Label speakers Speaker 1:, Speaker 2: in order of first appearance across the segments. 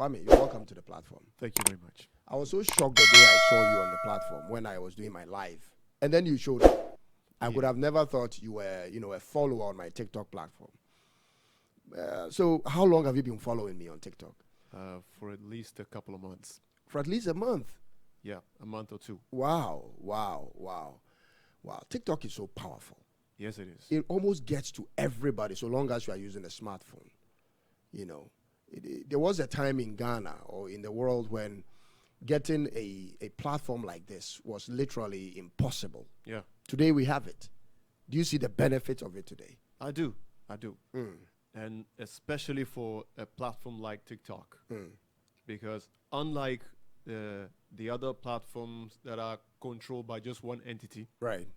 Speaker 1: Kwame, you're welcome to the platform.
Speaker 2: Thank you very much.
Speaker 1: I was so shocked the day I saw you on the platform when I was doing my live. And then you showed up. I would have never thought you were, a follower on my TikTok platform. So how long have you been following me on TikTok?
Speaker 2: For at least a couple of months.
Speaker 1: For at least a month.
Speaker 2: Yeah, a month or two.
Speaker 1: Wow. TikTok is so powerful.
Speaker 2: Yes, it is.
Speaker 1: It almost gets to everybody so long as you are using a smartphone. There was a time in Ghana or in the world when getting a platform like this was literally impossible.
Speaker 2: Yeah.
Speaker 1: Today we have it. Do you see the benefit of it today?
Speaker 2: I do. And especially for a platform like TikTok. Because unlike the other platforms that are controlled by just one entity.
Speaker 1: Right.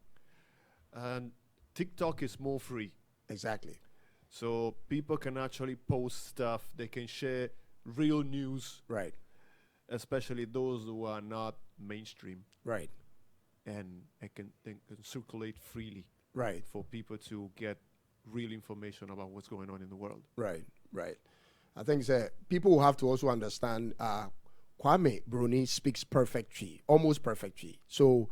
Speaker 2: And TikTok is more free.
Speaker 1: Exactly.
Speaker 2: So people can actually post stuff. They can share real news.
Speaker 1: Right.
Speaker 2: Especially those who are not mainstream.
Speaker 1: Right.
Speaker 2: And they can circulate freely.
Speaker 1: Right.
Speaker 2: For people to get real information about what's going on in the world.
Speaker 1: Right. I think people will have to also understand Kwame Broni speaks perfect Twi, almost perfect Twi. So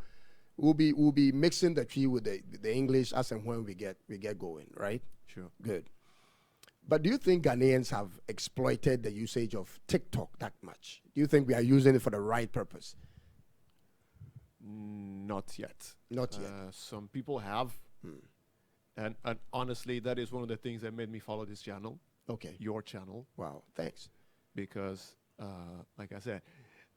Speaker 1: we'll be mixing the Twi with the English as and when we get going, right?
Speaker 2: Sure.
Speaker 1: Good. But do you think Ghanaians have exploited the usage of TikTok that much? Do you think we are using it for the right purpose?
Speaker 2: Not yet.
Speaker 1: Not yet.
Speaker 2: Some people have. And honestly, that is one of the things that made me follow this channel.
Speaker 1: Okay.
Speaker 2: Your channel.
Speaker 1: Wow, thanks.
Speaker 2: Because, like I said,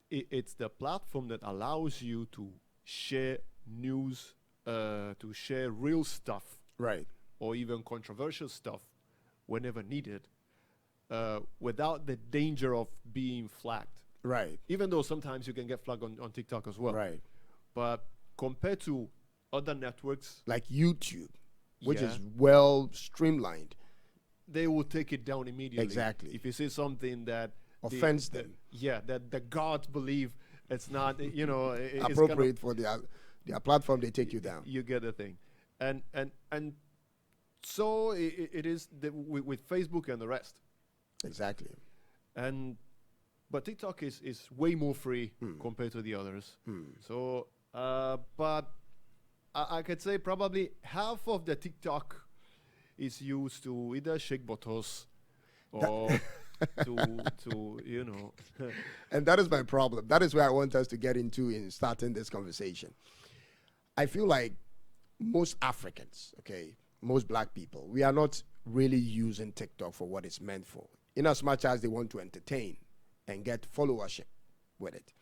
Speaker 2: it's the platform that allows you to share news, to share real stuff.
Speaker 1: Right.
Speaker 2: Or even controversial stuff whenever needed, without the danger of being flagged.
Speaker 1: Right.
Speaker 2: Even though sometimes you can get flagged on TikTok as well.
Speaker 1: Right.
Speaker 2: But compared to other networks,
Speaker 1: like YouTube, which is well streamlined,
Speaker 2: they will take it down immediately.
Speaker 1: Exactly.
Speaker 2: If you say something that
Speaker 1: offends them.
Speaker 2: That the gods believe it's not,
Speaker 1: appropriate for their platform, they take you down.
Speaker 2: You get the thing. And so it is with Facebook and the rest.
Speaker 1: Exactly.
Speaker 2: But TikTok is way more free compared to the others. So, but I could say probably half of the TikTok is used to either shake bottles or to
Speaker 1: And that is my problem. That is where I want us to get into in starting this conversation. I feel like most Africans, most black people, we are not really using TikTok for what it's meant for, in as much as they want to entertain and get followership with it.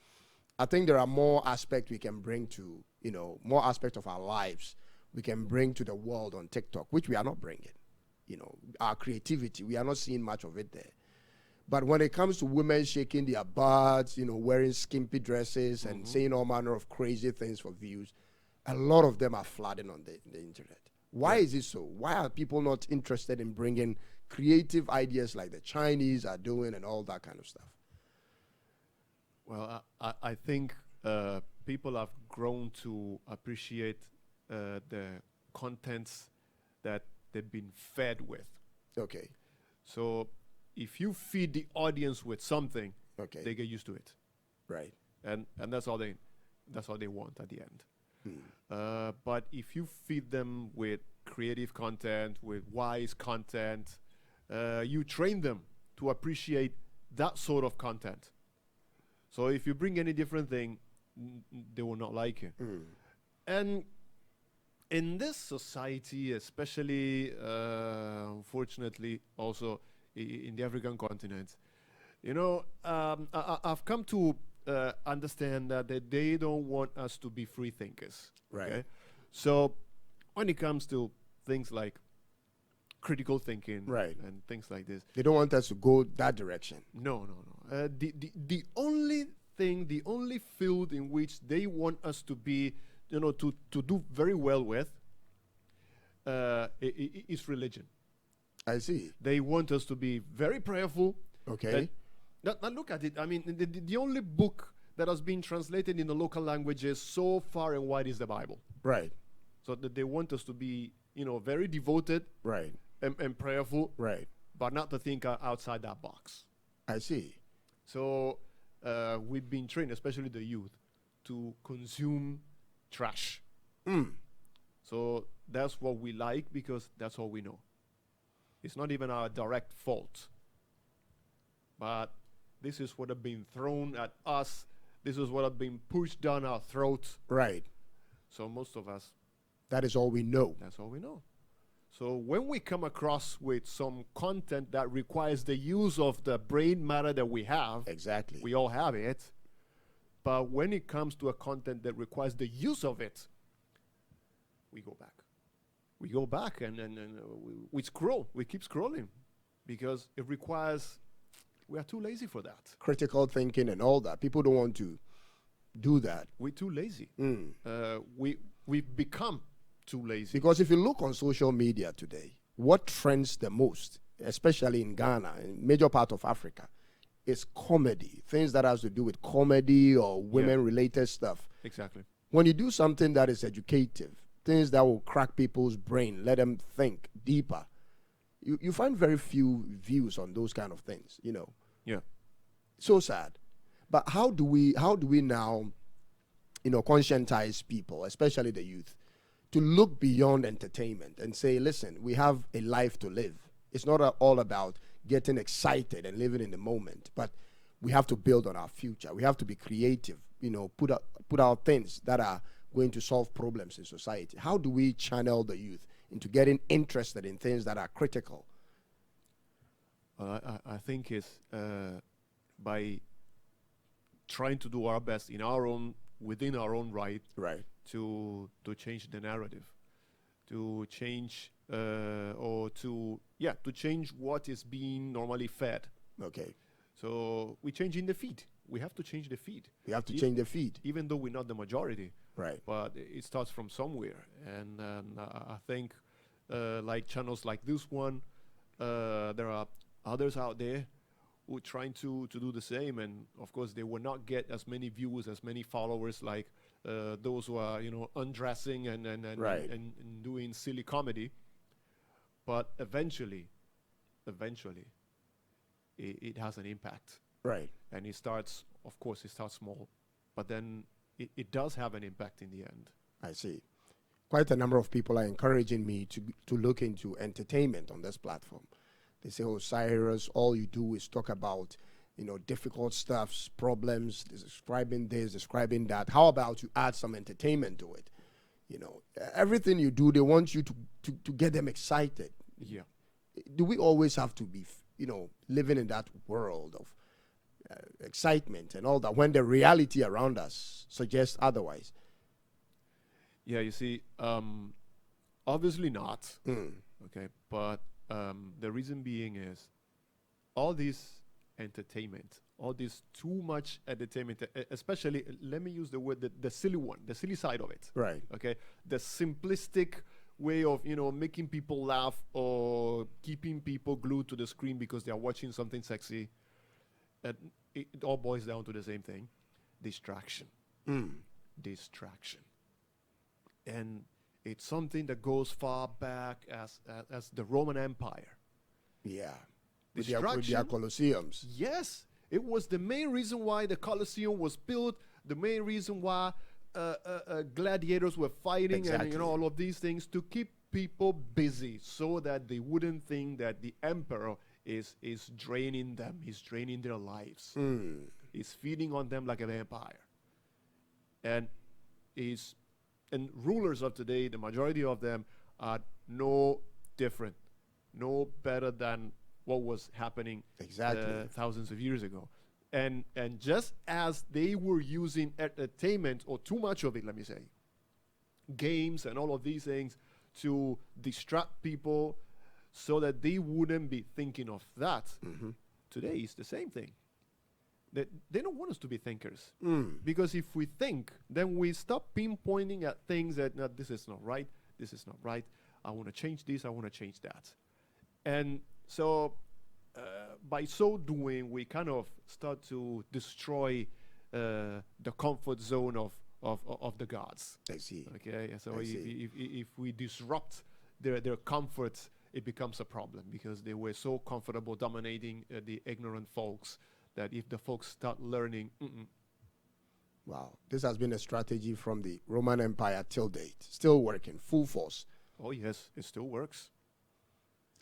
Speaker 1: I think there are more aspects we can bring to, more aspects of our lives we can bring to the world on TikTok, which we are not bringing. Our creativity, we are not seeing much of it there. But when it comes to women shaking their butts, wearing skimpy dresses and saying all manner of crazy things for views, a lot of them are flooding on the internet. Why is it so? Why are people not interested in bringing creative ideas like the Chinese are doing and all that kind of stuff?
Speaker 2: Well, I think people have grown to appreciate the contents that they've been fed with.
Speaker 1: Okay.
Speaker 2: So if you feed the audience with something, they get used to it.
Speaker 1: Right.
Speaker 2: And that's all they want at the end. But if you feed them with creative content, with wise content, you train them to appreciate that sort of content. So if you bring any different thing, they will not like it. And in this society, especially, unfortunately, also in the African continent, I've come to understand that they don't want us to be free thinkers.
Speaker 1: Right.
Speaker 2: Okay? So when it comes to things like critical thinking and things like this,
Speaker 1: they don't want us to go that direction.
Speaker 2: No. The only field in which they want us to be, to do very well with, is religion.
Speaker 1: I see.
Speaker 2: They want us to be very prayerful.
Speaker 1: Okay.
Speaker 2: Now look at it. I mean, the only book that has been translated in the local languages so far and wide is the Bible.
Speaker 1: Right.
Speaker 2: So that they want us to be, very devoted.
Speaker 1: Right.
Speaker 2: And prayerful.
Speaker 1: Right.
Speaker 2: But not to think outside that box.
Speaker 1: I see.
Speaker 2: So we've been trained, especially the youth, to consume trash. So that's what we like because that's all we know. It's not even our direct fault. But this is what has been thrown at us. This is what has been pushed down our throats.
Speaker 1: Right.
Speaker 2: So most of us,
Speaker 1: that is all we know.
Speaker 2: That's all we know. So when we come across with some content that requires the use of the brain matter that we have,
Speaker 1: exactly,
Speaker 2: we all have it. But when it comes to a content that requires the use of it, we go back. We go back and we scroll. We keep scrolling because it requires, we are too lazy for that.
Speaker 1: Critical thinking and all that. People don't want to do that.
Speaker 2: We're too lazy. We've become too lazy.
Speaker 1: Because if you look on social media today, what trends the most, especially in Ghana, in major part of Africa, is comedy. Things that has to do with comedy or women-related stuff.
Speaker 2: Exactly.
Speaker 1: When you do something that is educative, things that will crack people's brain, let them think deeper, you find very few views on those kind of things, you know.
Speaker 2: Yeah.
Speaker 1: So sad. But how do we now, you know, conscientize people, especially the youth, to look beyond entertainment and say, listen, we have a life to live. It's not all about getting excited and living in the moment, but we have to build on our future. We have to be creative, you know, put out things that are going to solve problems in society. How do we channel the youth into getting interested in things that are critical?
Speaker 2: I think it's by trying to do our best within our own right, to change the narrative, to change to change what is being normally fed.
Speaker 1: Okay.
Speaker 2: So we're changing the feed. We have to change the feed.
Speaker 1: We have to change the feed.
Speaker 2: Even though we're not the majority.
Speaker 1: Right.
Speaker 2: But it starts from somewhere. And I think like channels like this one, there are others out there who are trying to do the same. And of course, they will not get as many views, as many followers like those who are, you know, undressing and doing silly comedy. But eventually, it has an impact.
Speaker 1: Right.
Speaker 2: And it starts small, but then it does have an impact in the end.
Speaker 1: I see. Quite a number of people are encouraging me to look into entertainment on this platform. They say, oh, Cyrus, all you do is talk about, you know, difficult stuffs, problems, describing this, describing that. How about you add some entertainment to it? You know, everything you do, they want you to get them excited.
Speaker 2: Yeah.
Speaker 1: Do we always have to be, you know, living in that world of excitement and all that when the reality around us suggests otherwise?
Speaker 2: Yeah, you see, obviously not. Okay, but the reason being is all this entertainment, all this too much entertainment, especially, let me use the word, the silly one, the silly side of it.
Speaker 1: Right.
Speaker 2: Okay, the simplistic way of, you know, making people laugh or keeping people glued to the screen because they are watching something sexy. It all boils down to the same thing: distraction. Distraction. And it's something that goes far back as the Roman Empire.
Speaker 1: Yeah. With
Speaker 2: Distraction.
Speaker 1: their Colosseums.
Speaker 2: Yes. It was the main reason why the Colosseum was built, the main reason why gladiators were fighting, and, you know, all of these things, to keep people busy so that they wouldn't think that the emperor is draining them. He's draining their lives. He's feeding on them like a vampire. And rulers of today, the majority of them are no different, no better than what was happening thousands of years ago. And just as they were using entertainment, or too much of it, let me say, games and all of these things to distract people so that they wouldn't be thinking of that, today is the same thing. They don't want us to be thinkers. Because if we think, then we stop pinpointing at things that, no, this is not right, this is not right, I want to change this, I want to change that. And so by so doing, we kind of start to destroy the comfort zone of the gods.
Speaker 1: I see.
Speaker 2: Okay, so if we disrupt their comforts, it becomes a problem, because they were so comfortable dominating the ignorant folks that if the folks start learning,
Speaker 1: Wow. This has been a strategy from the Roman Empire till date. Still working, full force.
Speaker 2: oh yes, it still works,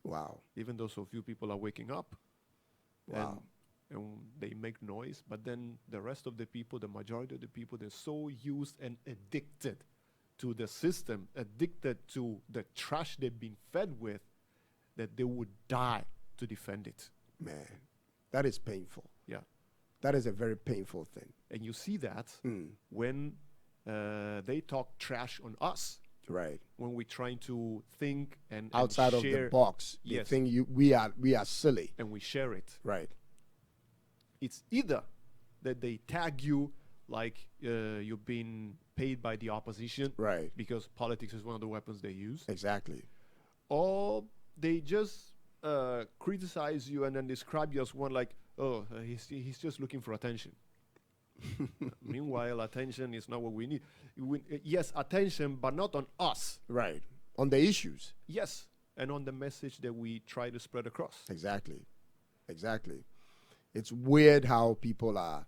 Speaker 1: Wow.
Speaker 2: even though so few people are waking up.
Speaker 1: Wow.
Speaker 2: And they make noise, but then the rest of the people, the majority of the people, they're so used and addicted to the system, addicted to the trash they've been fed with, that they would die to defend it.
Speaker 1: Man, that is painful.
Speaker 2: Yeah.
Speaker 1: That is a very painful thing.
Speaker 2: And you see that when they talk trash on us,
Speaker 1: Right.
Speaker 2: when we're trying to think and
Speaker 1: Outside of
Speaker 2: share,
Speaker 1: the box,
Speaker 2: yes,
Speaker 1: they think we are silly.
Speaker 2: and we share it.
Speaker 1: Right.
Speaker 2: It's either that they tag you like you've been paid by the opposition,
Speaker 1: Right.
Speaker 2: because politics is one of the weapons they use,
Speaker 1: Exactly.
Speaker 2: or they just criticize you and then describe you as one like, oh, he's just looking for attention. Meanwhile, attention is not what we need. Yes, attention, but not on us.
Speaker 1: Right. On the issues.
Speaker 2: Yes, and on the message that we try to spread across.
Speaker 1: Exactly. Exactly. It's weird how people are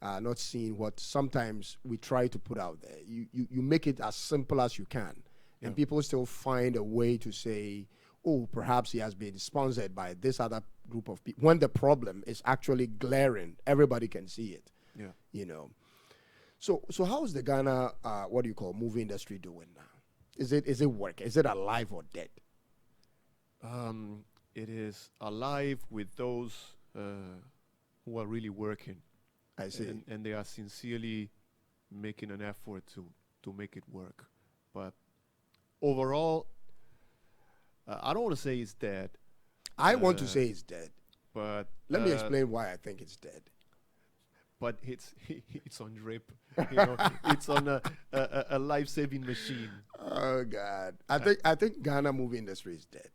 Speaker 1: not seeing what sometimes we try to put out there. You make it as simple as you can, and people still find a way to say, oh, perhaps he has been sponsored by this other group of people, when the problem is actually glaring. Everybody can see it.
Speaker 2: Yeah.
Speaker 1: You know. So how is the Ghana movie industry doing now? Is it working? Is it alive or dead?
Speaker 2: It is alive with those who are really working.
Speaker 1: I see.
Speaker 2: And they are sincerely making an effort to make it work. But overall, I don't want to say it's dead.
Speaker 1: I want to say it's dead.
Speaker 2: But
Speaker 1: Let me explain why I think it's dead.
Speaker 2: But it's on drip. You know, it's on a life-saving machine.
Speaker 1: Oh God, I think Ghana movie industry is dead,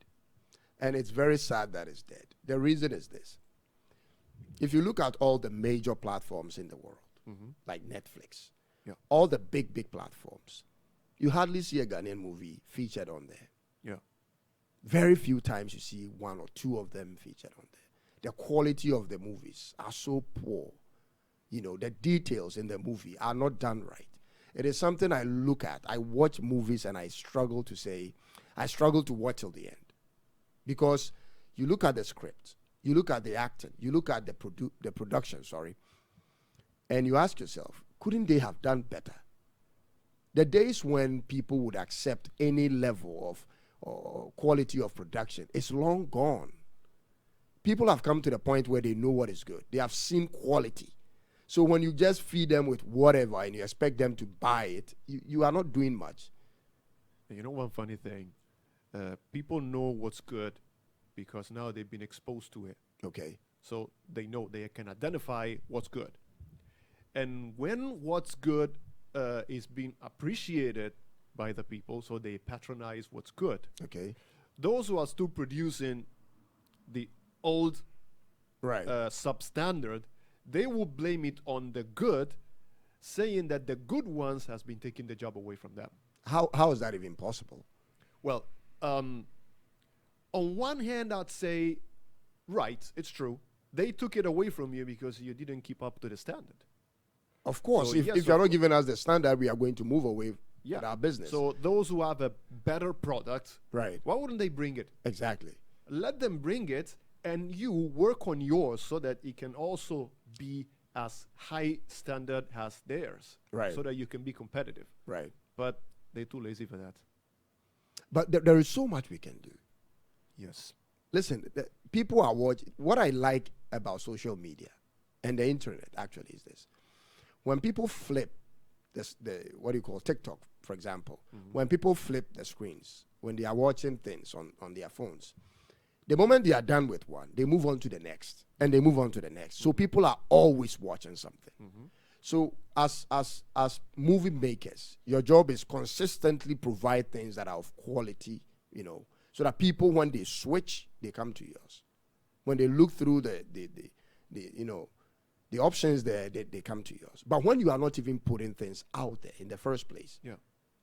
Speaker 1: and it's very sad that it's dead. The reason is this: if you look at all the major platforms in the world, like Netflix, all the big platforms, you hardly see a Ghanaian movie featured on there.
Speaker 2: Yeah.
Speaker 1: Very few times you see one or two of them featured on there. The quality of the movies are so poor. You know, the details in the movie are not done right. It is something I look at. I watch movies and I struggle to watch till the end. Because you look at the script, you look at the acting, you look at the production, and you ask yourself, couldn't they have done better? The days when people would accept any level of quality of production is long gone. People have come to the point where they know what is good. They have seen quality. So when you just feed them with whatever and you expect them to buy it, you are not doing much.
Speaker 2: You know one funny thing? People know what's good because now they've been exposed to it.
Speaker 1: Okay.
Speaker 2: So they know, they can identify what's good. And when what's good is being appreciated by the people, so they patronize what's good.
Speaker 1: Okay.
Speaker 2: Those who are still producing the old substandard, they will blame it on the good, saying that the good ones has been taking the job away from them.
Speaker 1: How is that even possible?
Speaker 2: Well, on one hand, I'd say, right, it's true. They took it away from you because you didn't keep up to the standard.
Speaker 1: Of course.
Speaker 2: So
Speaker 1: if you're not giving us the standard, we are going to move away with our business.
Speaker 2: So those who have a better product,
Speaker 1: right?
Speaker 2: Why wouldn't they bring it?
Speaker 1: Exactly.
Speaker 2: Let them bring it, and you work on yours so that it can also be as high standard as theirs.
Speaker 1: Right.
Speaker 2: So that you can be competitive.
Speaker 1: Right.
Speaker 2: But they're too lazy for that.
Speaker 1: But there is so much we can do.
Speaker 2: Yes.
Speaker 1: Listen, people are watching. What I like about social media and the internet actually is this. When people flip TikTok, for example, when people flip the screens, when they are watching things on their phones, the moment they are done with one, they move on to the next, and they move on to the next. So people are always watching something. So as movie makers, your job is consistently provide things that are of quality, you know, so that people, when they switch, they come to yours. When they look through the options there, they come to yours. But when you are not even putting things out there in the first place,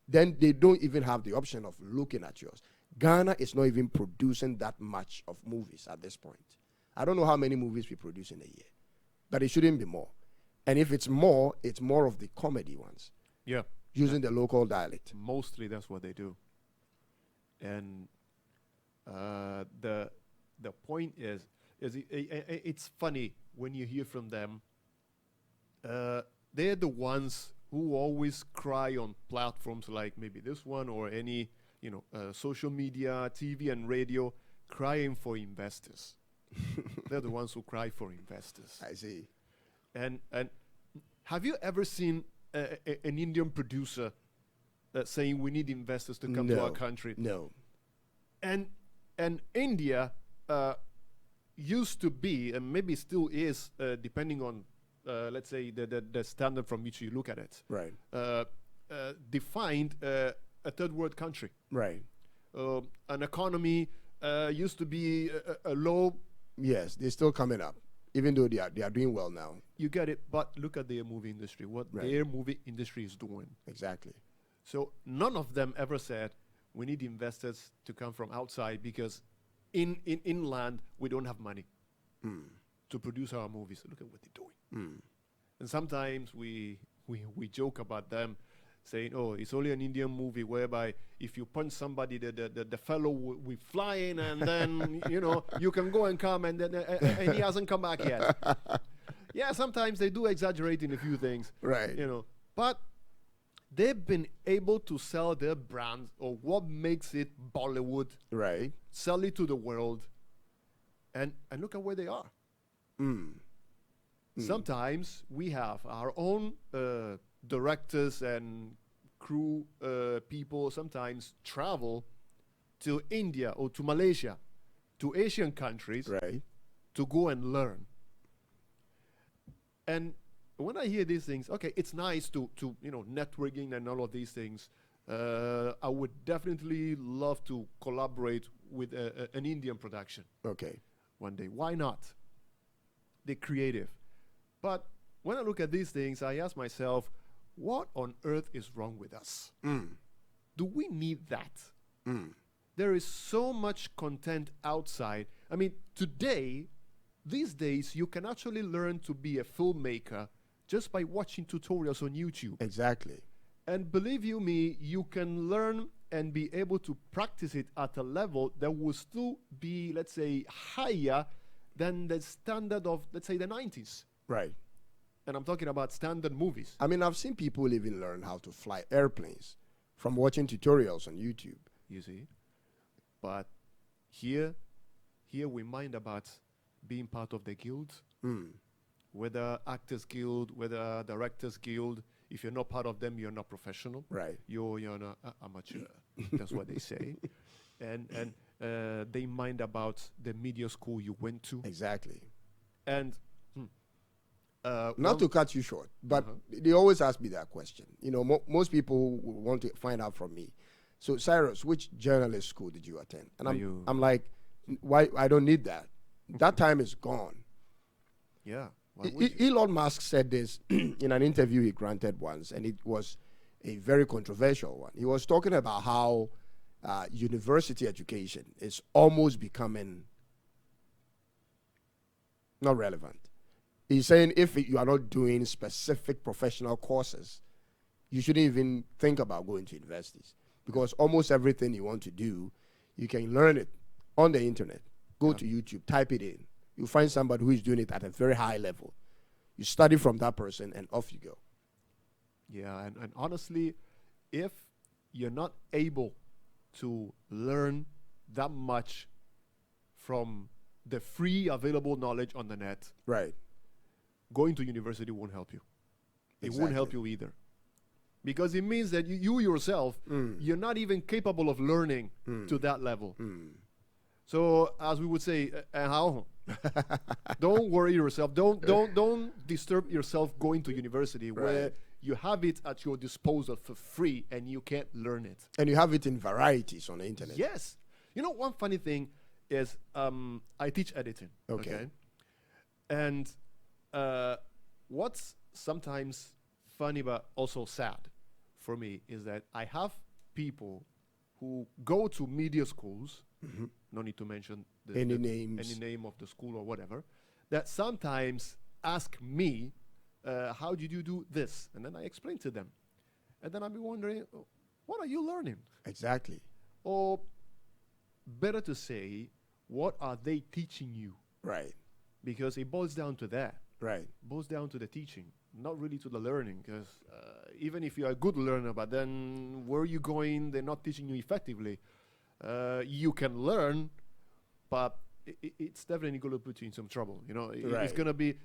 Speaker 1: then they don't even have the option of looking at yours. Ghana is not even producing that much of movies at this point. I don't know how many movies we produce in a year. but it shouldn't be more. And if it's more of the comedy ones.
Speaker 2: Yeah.
Speaker 1: Using the local dialect.
Speaker 2: Mostly that's what they do. And the point is it's funny when you hear from them. They're the ones who always cry on platforms like maybe this one or any social media, TV and radio, crying for investors. They're the ones who cry for investors.
Speaker 1: I see.
Speaker 2: And have you ever seen an Indian producer saying we need investors to come to our country?
Speaker 1: No.
Speaker 2: And India used to be, and maybe still is, depending on let's say the standard from which you look at it.
Speaker 1: Right.
Speaker 2: Defined a third world country.
Speaker 1: Right.
Speaker 2: An economy used to be a low.
Speaker 1: Yes, they're still coming up, even though they are doing well now.
Speaker 2: You get it, but look at their movie industry. What their movie industry is doing.
Speaker 1: Exactly.
Speaker 2: So none of them ever said we need investors to come from outside because in inland we don't have money to produce our movies. Look at what they're doing. And sometimes we joke about them saying, oh, it's only an Indian movie whereby if you punch somebody, the fellow will be flying and then, you can go and come and then and he hasn't come back yet. Yeah, sometimes they do exaggerate in a few things.
Speaker 1: Right.
Speaker 2: But they've been able to sell their brands or what makes it Bollywood.
Speaker 1: Right.
Speaker 2: Sell it to the world. And look at where they are. Sometimes we have our own directors and crew people sometimes travel to India or to Malaysia, to Asian countries,
Speaker 1: right,
Speaker 2: to go and learn. And when I hear these things, okay, it's nice to networking and all of these things. I would definitely love to collaborate with an Indian production.
Speaker 1: Okay.
Speaker 2: One day. Why not? They're creative. But when I look at these things, I ask myself, what on earth is wrong with us? Do we need that? There is so much content outside. I mean, these days, you can actually learn to be a filmmaker just by watching tutorials on YouTube.
Speaker 1: Exactly.
Speaker 2: And believe you me, you can learn and be able to practice it at a level that will still be, let's say, higher than the standard of, let's say, the 90s.
Speaker 1: Right.
Speaker 2: And I'm talking about standard movies.
Speaker 1: I mean, I've seen people even learn how to fly airplanes from watching tutorials on YouTube.
Speaker 2: You see? But here we mind about being part of the guild, whether Actors Guild, whether Directors Guild. If you're not part of them, you're not professional.
Speaker 1: Right.
Speaker 2: You're an amateur. That's what they say. And they mind about the media school you went to.
Speaker 1: Exactly.
Speaker 2: And
Speaker 1: not to cut you short, but they always ask me that question. Most people want to find out from me. So, Cyrus, which journalist school did you attend? And I'm like, why? I don't need that. That time is gone.
Speaker 2: Yeah.
Speaker 1: Elon Musk said this in an interview he granted once, and it was a very controversial one. He was talking about how university education is almost becoming not relevant. He's saying if you are not doing specific professional courses, you shouldn't even think about going to universities, because almost everything you want to do, you can learn it on the internet. Go to YouTube, type it in. You find somebody who is doing it at a very high level. You study from that person, and off you go.
Speaker 2: Yeah, and honestly, if you're not able to learn that much from the free available knowledge on the net,
Speaker 1: right,
Speaker 2: going to university won't help you. It
Speaker 1: Exactly.
Speaker 2: won't help you either. Because it means that you yourself, you're not even capable of learning to that level. So, as we would say, don't worry yourself. Don't disturb yourself going to university where you have it at your disposal for free and you can't learn it.
Speaker 1: And you have it in varieties on the internet.
Speaker 2: Yes. One funny thing is I teach editing.
Speaker 1: Okay.
Speaker 2: And what's sometimes funny but also sad for me is that I have people who go to media schools, no need to mention
Speaker 1: any names,
Speaker 2: any name of the school or whatever, that sometimes ask me, how did you do this? And then I explain to them. And then I'll be wondering, what are you learning?
Speaker 1: Exactly.
Speaker 2: Or better to say, what are they teaching you?
Speaker 1: Right.
Speaker 2: Because it boils down to that.
Speaker 1: Right.
Speaker 2: Boils down to the teaching, not really to the learning. Because even if you're a good learner, but then where you going, they're not teaching you effectively. You can learn, but it's definitely going to put you in some trouble. You know,
Speaker 1: Right.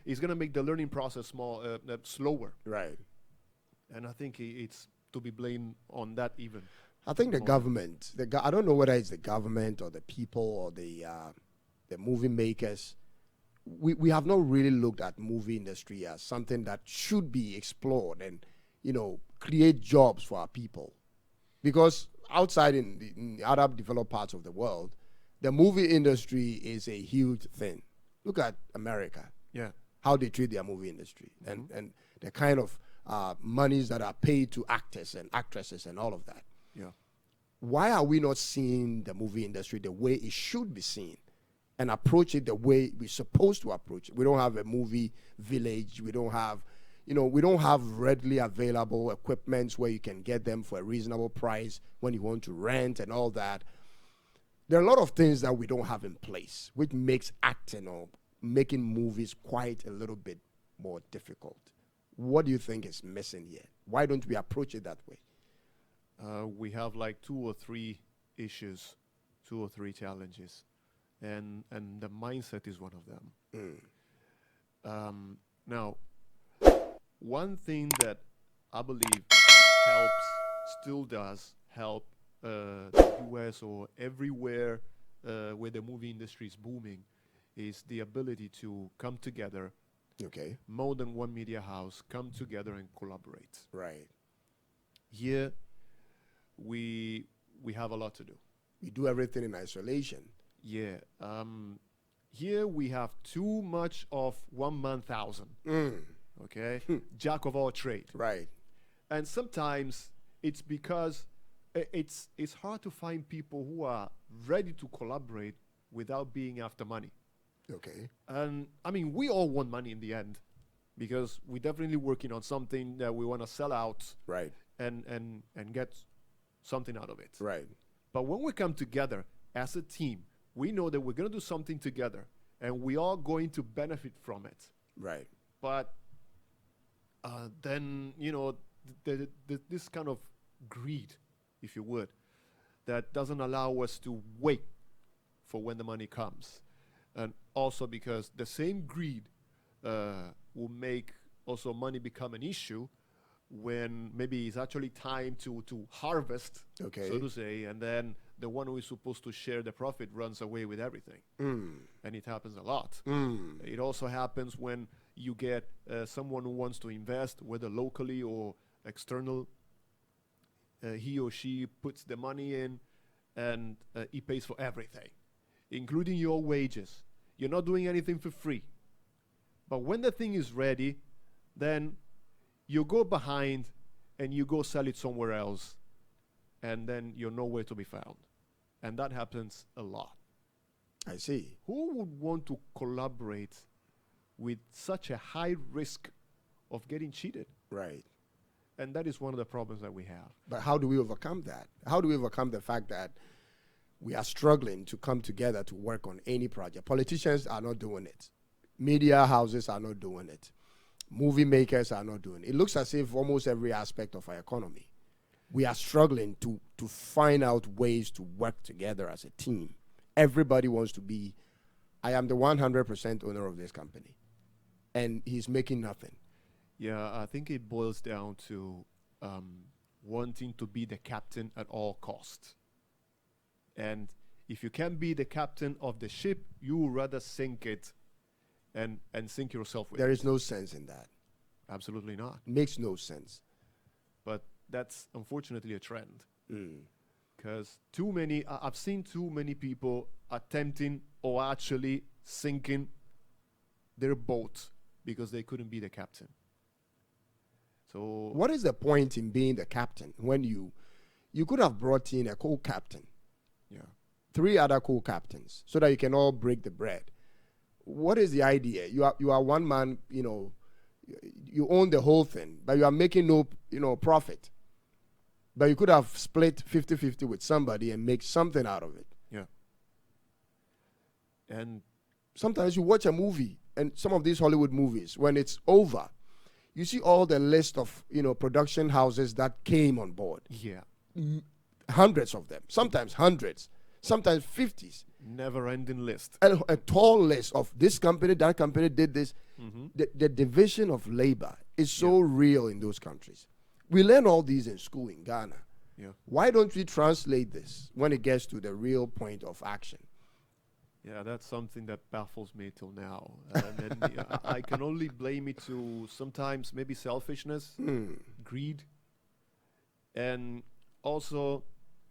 Speaker 2: It's gonna make the learning process more slower.
Speaker 1: Right.
Speaker 2: And I think it's to be blamed on that even.
Speaker 1: I think the
Speaker 2: more.
Speaker 1: government, I don't know whether it's the government or the people or the movie makers. We have not really looked at movie industry as something that should be explored and, you know, create jobs for our people. Because outside in the other developed parts of the world, the movie industry is a huge thing. Look at America,
Speaker 2: Yeah.
Speaker 1: how they treat their movie industry, and the kind of monies that are paid to actors and actresses and all of that.
Speaker 2: Yeah.
Speaker 1: Why are we not seeing the movie industry the way it should be seen and approach it the way we're supposed to approach it? We don't have a movie village. We don't have, we don't have readily available equipments where you can get them for a reasonable price when you want to rent and all that. There are a lot of things that we don't have in place, which makes acting or making movies quite a little bit more difficult. What do you think is missing here? Why don't we approach it that way?
Speaker 2: We have like 2 or 3 issues, 2 or 3 challenges, and the mindset is one of them. Now, one thing that I believe still does help the US or everywhere where the movie industry is booming, is the ability to come together.
Speaker 1: Okay.
Speaker 2: More than one media house come together and collaborate.
Speaker 1: Right.
Speaker 2: Here, we have a lot to do.
Speaker 1: We do everything in isolation.
Speaker 2: Yeah. Here we have too much of one man thousand. Okay. Jack of all trade.
Speaker 1: Right.
Speaker 2: And sometimes it's because it's hard to find people who are ready to collaborate without being after money.
Speaker 1: Okay.
Speaker 2: And I mean, we all want money in the end, because we're definitely working on something that we want to sell out.
Speaker 1: Right.
Speaker 2: And get something out of it.
Speaker 1: Right.
Speaker 2: But when we come together as a team, we know that we're going to do something together, and we are going to benefit from it.
Speaker 1: Right.
Speaker 2: But then, this kind of greed, if you would, that doesn't allow us to wait for when the money comes. And also because the same greed will make also money become an issue when maybe it's actually time to harvest,
Speaker 1: Okay.
Speaker 2: so to say, and then the one who is supposed to share the profit runs away with everything. And it happens a lot. It also happens when you get someone who wants to invest, whether locally or external. He or she puts the money in, and he pays for everything, including your wages. You're not doing anything for free. But when the thing is ready, then you go behind and you go sell it somewhere else, and then you're nowhere to be found. And that happens a lot.
Speaker 1: I see.
Speaker 2: Who would want to collaborate with such a high risk of getting cheated?
Speaker 1: Right.
Speaker 2: And that is one of the problems that we have.
Speaker 1: But how do we overcome that? How do we overcome the fact that we are struggling to come together to work on any project? Politicians are not doing it. Media houses are not doing it. Movie makers are not doing it. It looks as if almost every aspect of our economy, we are struggling to find out ways to work together as a team. Everybody wants to be, I am the 100% owner of this company, and he's making nothing.
Speaker 2: Yeah, I think it boils down to wanting to be the captain at all costs. And if you can't be the captain of the ship, you would rather sink it and sink yourself with
Speaker 1: There
Speaker 2: it.
Speaker 1: is no sense in that.
Speaker 2: Absolutely not.
Speaker 1: Makes no sense.
Speaker 2: But that's unfortunately a trend. Because I've seen too many people attempting or actually sinking their boat because they couldn't be the captain. So
Speaker 1: What is the point in being the captain when you could have brought in a co-captain,
Speaker 2: yeah,
Speaker 1: 3 other co-captains, so that you can all break the bread? what is the idea? You are one man, you own the whole thing, but you are making no profit. But you could have split 50-50 with somebody and make something out of it.
Speaker 2: Yeah. And
Speaker 1: sometimes you watch a movie, and some of these Hollywood movies, when it's over, you see all the list of production houses that came on board.
Speaker 2: Yeah.
Speaker 1: Hundreds of them, sometimes hundreds, sometimes 50s.
Speaker 2: Never-ending list.
Speaker 1: A tall list of this company, that company did this.
Speaker 2: Mm-hmm.
Speaker 1: The division of labor is so real in those countries. We learn all these in school in Ghana.
Speaker 2: Yeah.
Speaker 1: Why don't we translate this when it gets to the real point of action?
Speaker 2: Yeah, that's something that baffles me till now. And then, I can only blame it to sometimes maybe selfishness, greed, and also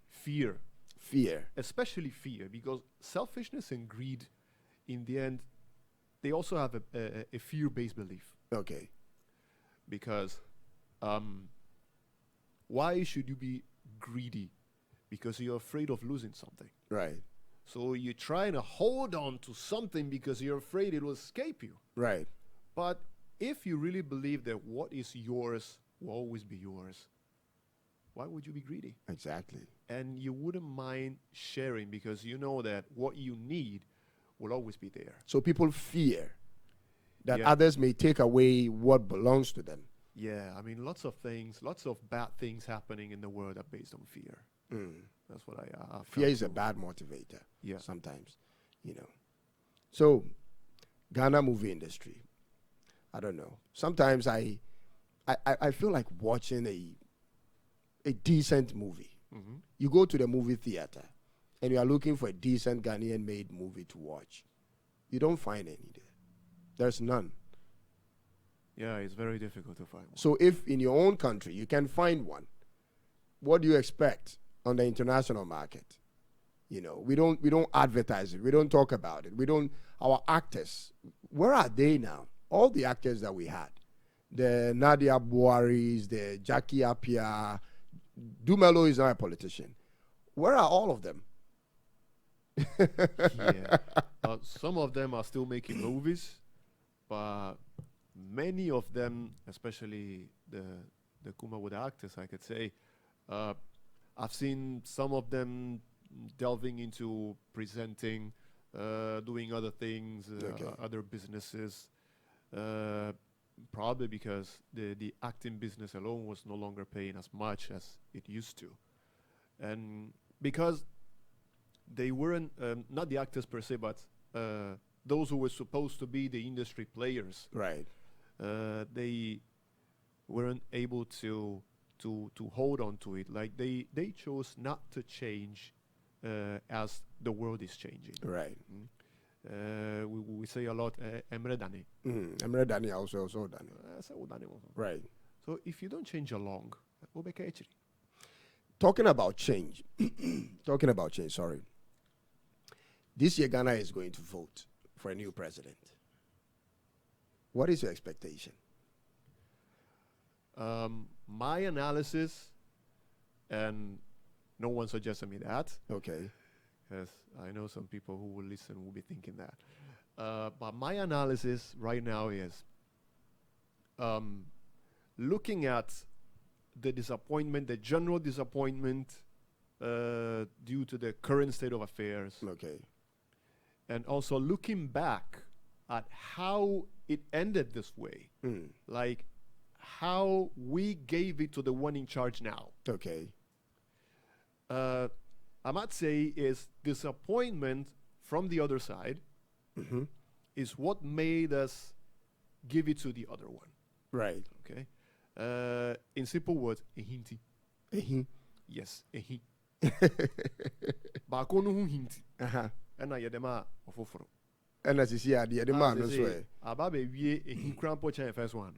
Speaker 2: fear.
Speaker 1: Fear.
Speaker 2: Especially fear, because selfishness and greed, in the end, they also have a fear-based belief.
Speaker 1: Okay.
Speaker 2: Because why should you be greedy? Because you're afraid of losing something.
Speaker 1: Right.
Speaker 2: So you're trying to hold on to something because you're afraid it will escape you.
Speaker 1: Right.
Speaker 2: But if you really believe that what is yours will always be yours, why would you be greedy?
Speaker 1: Exactly.
Speaker 2: And you wouldn't mind sharing because you know that what you need will always be there.
Speaker 1: So people fear that others may take away what belongs to them.
Speaker 2: Yeah, I mean, lots of things, lots of bad things happening in the world are based on fear. That's what I
Speaker 1: fear is a bad motivator.
Speaker 2: Yeah.
Speaker 1: Sometimes, So, Ghana movie industry. I don't know. Sometimes I feel like watching a decent movie.
Speaker 2: Mm-hmm.
Speaker 1: You go to the movie theater and you are looking for a decent Ghanaian made movie to watch. You don't find any there. There's none.
Speaker 2: Yeah, it's very difficult to find one.
Speaker 1: So if in your own country you can find one, what do you expect on the international market? We don't advertise it. We don't talk about it. Our actors, where are they now? All the actors that we had, the Nadia Buaris, the Jackie Appiah, Dumelo is not a politician. Where are all of them?
Speaker 2: Yeah. Some of them are still making movies, but many of them, especially the Kumawood actors, I could say, I've seen some of them delving into presenting, doing other things, other businesses, probably because the acting business alone was no longer paying as much as it used to. And because they weren't, not the actors per se, but those who were supposed to be the industry players.
Speaker 1: Right.
Speaker 2: They weren't able to hold on to it. Like they chose not to change as the world is changing.
Speaker 1: Right.
Speaker 2: We say a lot, Emre Dani.
Speaker 1: Emre Dani also Dani. Right.
Speaker 2: So if you don't change along,
Speaker 1: talking about change, sorry. This year Ghana is going to vote for a new president. What is your expectation?
Speaker 2: My analysis, and no one suggested me that.
Speaker 1: Okay.
Speaker 2: Because I know some people who will listen will be thinking that. But my analysis right now is looking at the disappointment, the general disappointment due to the current state of affairs.
Speaker 1: Okay.
Speaker 2: And also looking back at how it ended this way. Like how we gave it to the one in charge now.
Speaker 1: Okay.
Speaker 2: I might say is disappointment from the other side is what made us give it to the other one.
Speaker 1: Right.
Speaker 2: Okay. In simple words, ehinti. Yes, ehi. Bako no hinti. Ena yedema ofoforo.
Speaker 1: And as you see, the yedema no so.
Speaker 2: Ababe wie ehi krampo chen first one.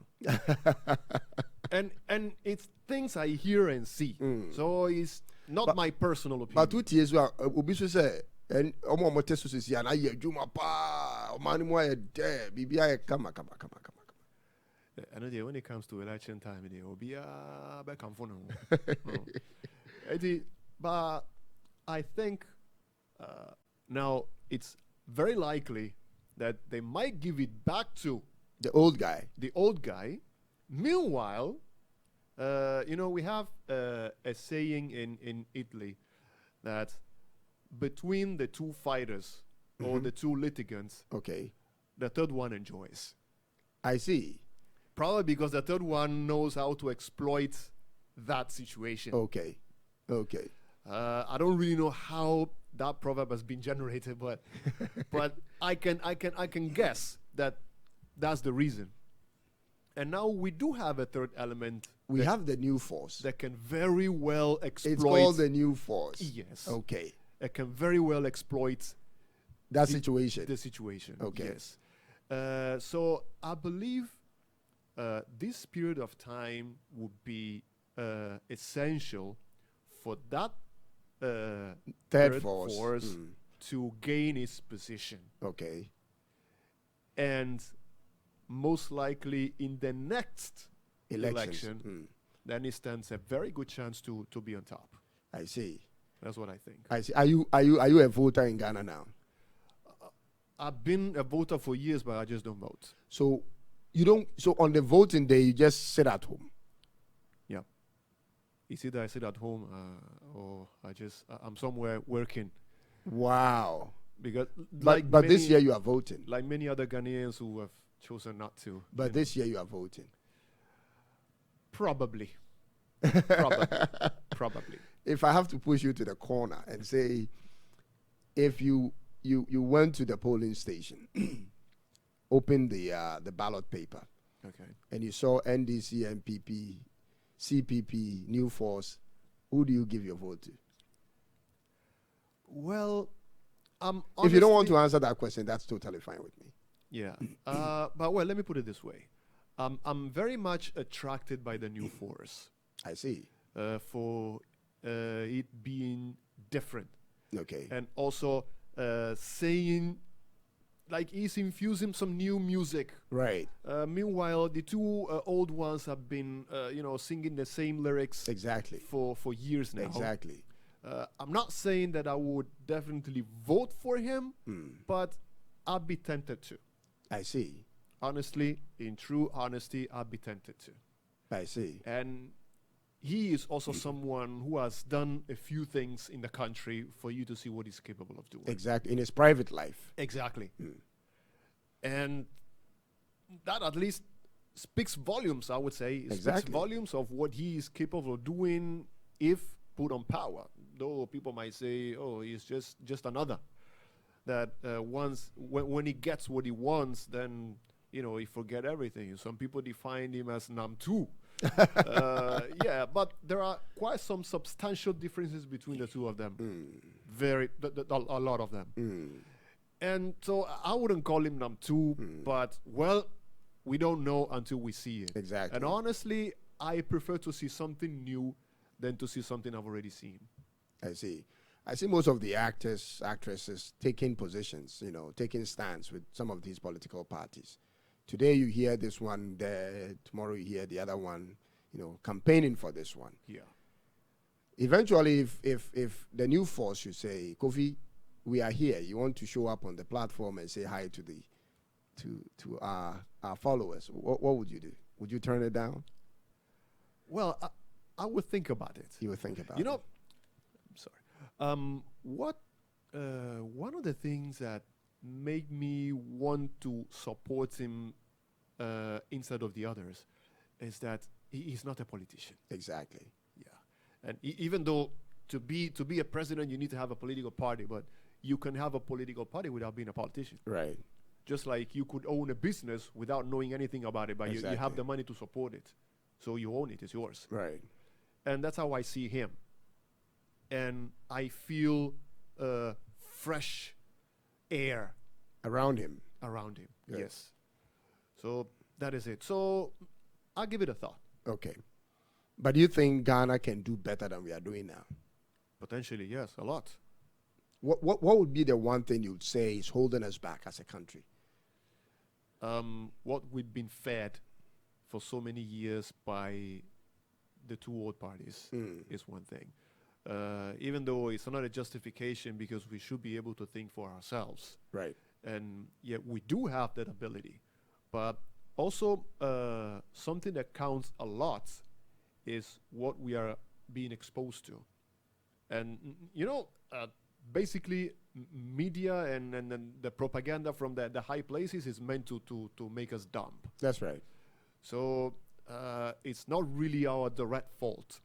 Speaker 2: And it's things I hear and see. So it's not my personal opinion.
Speaker 1: But 2 years well, obi so say and omo mote so see and aye adwuma pa o man mo aye there bibia aye kama.
Speaker 2: And when it comes to election time, obi be come for no. But I think now it's very likely that they might give it back to
Speaker 1: The old guy.
Speaker 2: the old guy. Meanwhile, we have a saying in Italy that between the two fighters or the two litigants,
Speaker 1: Okay.
Speaker 2: the third one enjoys.
Speaker 1: I see.
Speaker 2: Probably because the third one knows how to exploit that situation.
Speaker 1: Okay. Okay.
Speaker 2: I don't really know how that proverb has been generated, but I can guess that that's the reason. And now we do have a third element.
Speaker 1: We have the new force.
Speaker 2: That can very well exploit.
Speaker 1: It's called the new force.
Speaker 2: Yes.
Speaker 1: Okay.
Speaker 2: It can very well exploit
Speaker 1: That situation.
Speaker 2: the situation.
Speaker 1: Okay.
Speaker 2: Yes. So I believe this period of time would be essential for that
Speaker 1: Third force.
Speaker 2: to gain its position.
Speaker 1: Okay.
Speaker 2: And most likely in the next election, then it stands a very good chance to be on top.
Speaker 1: I see.
Speaker 2: That's what I think.
Speaker 1: I see. Are you a voter in Ghana now?
Speaker 2: I've been a voter for years, but I just don't vote.
Speaker 1: So you don't. So on the voting day, you just sit at home.
Speaker 2: Yeah. It's either I sit at home or I'm somewhere working.
Speaker 1: Wow.
Speaker 2: Because
Speaker 1: But this year you are voting.
Speaker 2: like many other Ghanaians who have chosen not to.
Speaker 1: But this year you are voting.
Speaker 2: Probably. Probably.
Speaker 1: If I have to push you to the corner and say, if you went to the polling station, opened the ballot paper,
Speaker 2: Okay.
Speaker 1: and you saw NDC, MPP, CPP, New Force, who do you give your vote to?
Speaker 2: Well,
Speaker 1: If you don't want to answer that question, that's totally fine with me.
Speaker 2: Yeah. But well, let me put it this way. I'm very much attracted by the new force
Speaker 1: I see.
Speaker 2: for it being different.
Speaker 1: Okay.
Speaker 2: And also saying, like he's infusing some new music.
Speaker 1: Right.
Speaker 2: Meanwhile, the two old ones have been, singing the same lyrics
Speaker 1: Exactly.
Speaker 2: for years now.
Speaker 1: Exactly.
Speaker 2: I'm not saying that I would definitely vote for him, but I'd be tempted to.
Speaker 1: I see.
Speaker 2: Honestly, in true honesty, I'd be tempted to.
Speaker 1: I see.
Speaker 2: And he is also someone who has done a few things in the country for you to see what he's capable of doing.
Speaker 1: Exactly. In his private life.
Speaker 2: Exactly. And that at least speaks volumes, I would say. It speaks
Speaker 1: Exactly.
Speaker 2: volumes of what he is capable of doing if put on power. Though people might say, oh, he's just another. That when he gets what he wants, then, he forget everything. Some people define him as Nam2. Yeah, but there are quite some substantial differences between the two of them. A lot of them. And so I wouldn't call him Nam2, but, well, we don't know until we see it.
Speaker 1: Exactly.
Speaker 2: And honestly, I prefer to see something new than to see something I've already seen.
Speaker 1: I see. I see most of the actors, actresses taking positions, taking stands with some of these political parties. Today you hear this one there, tomorrow you hear the other one, campaigning for this one.
Speaker 2: Yeah.
Speaker 1: Eventually, if the new force should say, Kofi, we are here, you want to show up on the platform and say hi to our followers, what would you do? Would you turn it down?
Speaker 2: Well, I would think about it.
Speaker 1: You would think about it.
Speaker 2: I'm sorry. One of the things that made me want to support him instead of the others is that he's not a politician.
Speaker 1: Exactly.
Speaker 2: Yeah. And even though to be a president, you need to have a political party, but you can have a political party without being a politician.
Speaker 1: Right.
Speaker 2: Just like you could own a business without knowing anything about it, but you have the money to support it. So you own it, it's yours.
Speaker 1: Right.
Speaker 2: And that's how I see him. And I feel fresh air
Speaker 1: around him. Good.
Speaker 2: Yes. So that is it. So I'll give it a thought.
Speaker 1: Okay. But do you think Ghana can do better than we are doing now?
Speaker 2: Potentially, yes, a lot.
Speaker 1: What would be the one thing you'd say is holding us back as a country?
Speaker 2: What we've been fed for so many years by the two old parties is one thing. Even though it's not a justification because we should be able to think for ourselves.
Speaker 1: Right.
Speaker 2: And yet we do have that ability. But also, something that counts a lot is what we are being exposed to. And, basically, media and the propaganda from the high places is meant to make us dumb.
Speaker 1: That's right.
Speaker 2: So it's not really our direct fault.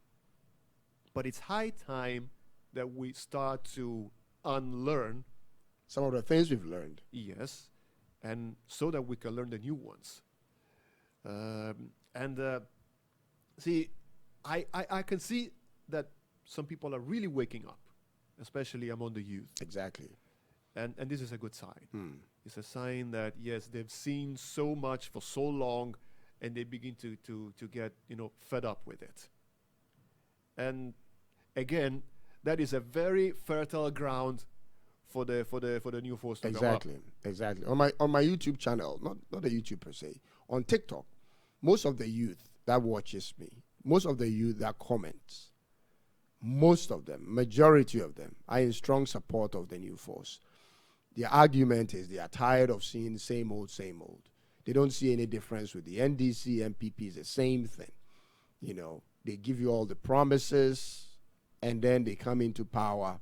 Speaker 2: But it's high time that we start to unlearn
Speaker 1: some of the things we've learned.
Speaker 2: Yes, and so that we can learn the new ones. See, I can see that some people are really waking up, especially among the youth.
Speaker 1: Exactly.
Speaker 2: And this is a good sign. It's a sign that, yes, they've seen so much for so long, and they begin to get, fed up with it. And again, that is a very fertile ground for the new force to come up.
Speaker 1: Exactly. On my YouTube channel, not a YouTube per se, on TikTok, most of the youth that watches me, most of the youth that comments, most of them, majority of them, are in strong support of the new force. Their argument is they are tired of seeing same old, same old. They don't see any difference with the NDC, MPP is the same thing. They give you all the promises, and then they come into power.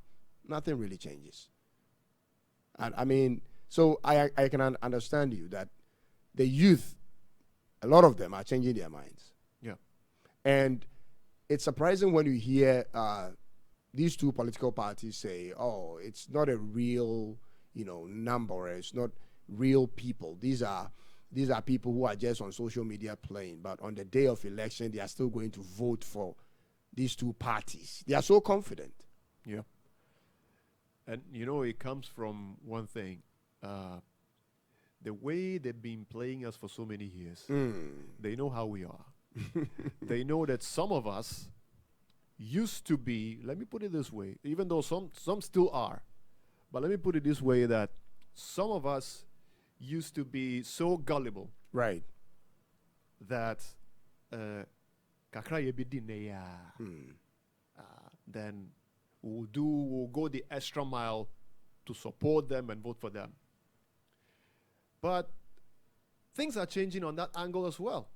Speaker 1: Nothing really changes. And I mean, so I can understand you that the youth, a lot of them are changing their minds.
Speaker 2: Yeah.
Speaker 1: And it's surprising when you hear these two political parties say, oh, it's not a real, number, or it's not real people. These are people who are just on social media playing, but on the day of election, they are still going to vote for these two parties. They are so confident.
Speaker 2: Yeah. And, it comes from one thing. The way they've been playing us for so many years, they know how we are. They know that some of us used to be, let me put it this way, even though some still are, but let me put it this way, that some of us used to be so gullible.
Speaker 1: Right.
Speaker 2: That then we'll go the extra mile to support them and vote for them. But things are changing on that angle as well.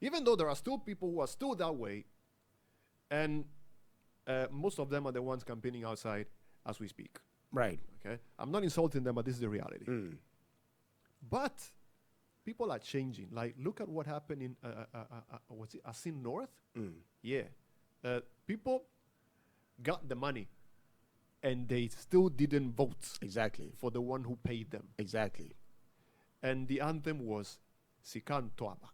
Speaker 2: Even though there are still people who are still that way, and most of them are the ones campaigning outside as we speak.
Speaker 1: Right.
Speaker 2: Okay, I'm not insulting them, but this is the reality. But people are changing. Like, look at what happened in Asin North. Yeah, people got the money, and they still didn't vote.
Speaker 1: Exactly.
Speaker 2: For the one who paid them.
Speaker 1: Exactly.
Speaker 2: And the anthem was Sikan Toaba.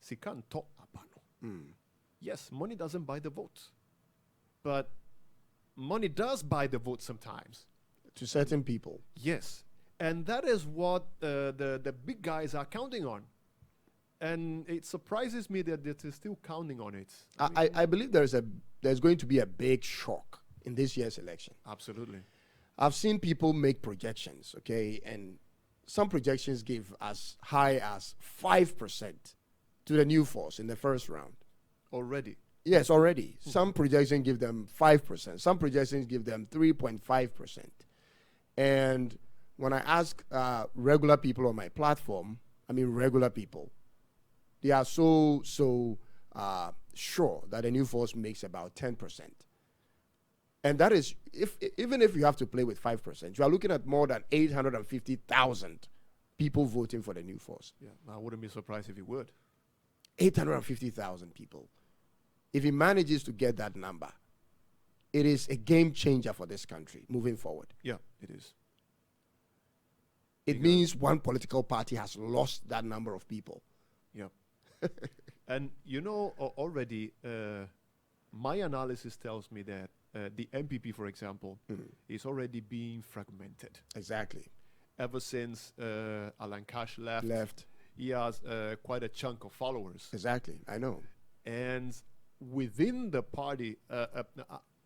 Speaker 2: Sikan Toabano. Yes, money doesn't buy the vote, but money does buy the vote sometimes.
Speaker 1: To certain people.
Speaker 2: Yes. And that is what the big guys are counting on. And it surprises me that they're still counting on it.
Speaker 1: I believe there's going to be a big shock in this year's election.
Speaker 2: Absolutely.
Speaker 1: I've seen people make projections, okay, and some projections give as high as 5% to the new force in the first round.
Speaker 2: Already?
Speaker 1: Yes, already. Some projections give them 5%. Some projections give them 3.5%. And when I ask regular people on my platform, regular people, they are so sure that the new force makes about 10%. And that is, even if you have to play with 5%, you are looking at more than 850,000 people voting for the new force.
Speaker 2: Yeah, I wouldn't be surprised if he would.
Speaker 1: 850,000 people. If he manages to get that number, it is a game changer for this country moving forward.
Speaker 2: Yeah, it is.
Speaker 1: It means one political party has lost that number of people.
Speaker 2: Yeah. And already, my analysis tells me that the MPP, for example, is already being fragmented.
Speaker 1: Exactly.
Speaker 2: Ever since Alan Cash left, he has quite a chunk of followers.
Speaker 1: Exactly, I know.
Speaker 2: And within the party,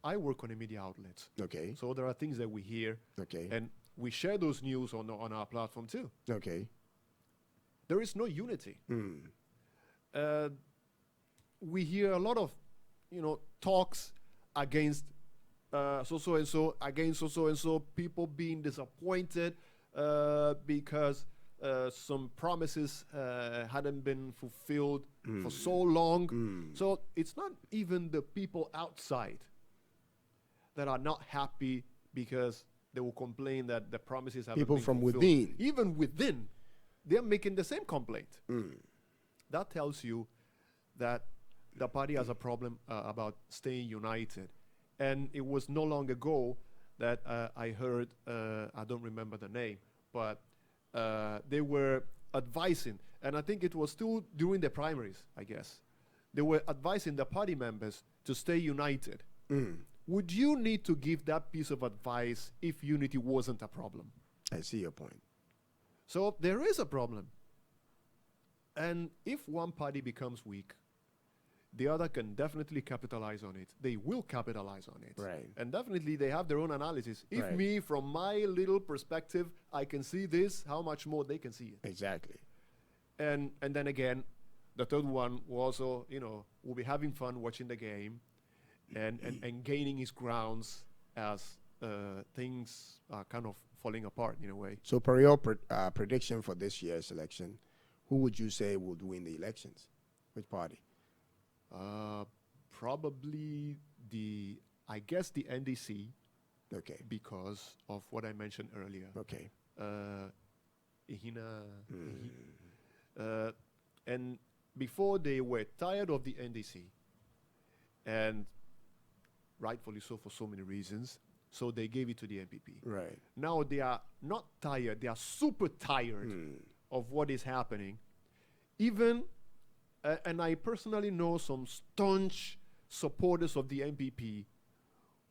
Speaker 2: I work on a media outlet.
Speaker 1: Okay.
Speaker 2: So there are things that we hear.
Speaker 1: Okay.
Speaker 2: And we share those news on our platform too.
Speaker 1: Okay.
Speaker 2: There is no unity. We hear a lot of, talks against so and so against so and so, people being disappointed because some promises hadn't been fulfilled for so long. So it's not even the people outside that are not happy because they will complain that the promises haven't
Speaker 1: People
Speaker 2: been
Speaker 1: from
Speaker 2: fulfilled.
Speaker 1: within.
Speaker 2: Even within, they're making the same complaint. That tells you that the party has a problem about staying united. And it was no long ago that I heard, I don't remember the name, but they were advising, and I think it was still during the primaries, I guess. They were advising the party members to stay united. Would you need to give that piece of advice if unity wasn't a problem?
Speaker 1: I see your point.
Speaker 2: So there is a problem. And if one party becomes weak, the other can definitely capitalize on it. They will capitalize on it.
Speaker 1: Right.
Speaker 2: And definitely they have their own analysis. If
Speaker 1: Right.
Speaker 2: me, from my little perspective, I can see this, how much more they can see it.
Speaker 1: Exactly.
Speaker 2: And then again, the third one will also, will be having fun watching the game and gaining his grounds as things are kind of falling apart in a way.
Speaker 1: So, per your prediction for this year's election, who would you say would win the elections? Which party?
Speaker 2: Probably I guess the NDC,
Speaker 1: Okay.
Speaker 2: because of what I mentioned earlier.
Speaker 1: Okay.
Speaker 2: And before, they were tired of the NDC, and rightfully so for so many reasons, so they gave it to the NPP.
Speaker 1: Right.
Speaker 2: Now they are not tired, they are super tired of what is happening. Even, and I personally know some staunch supporters of the NPP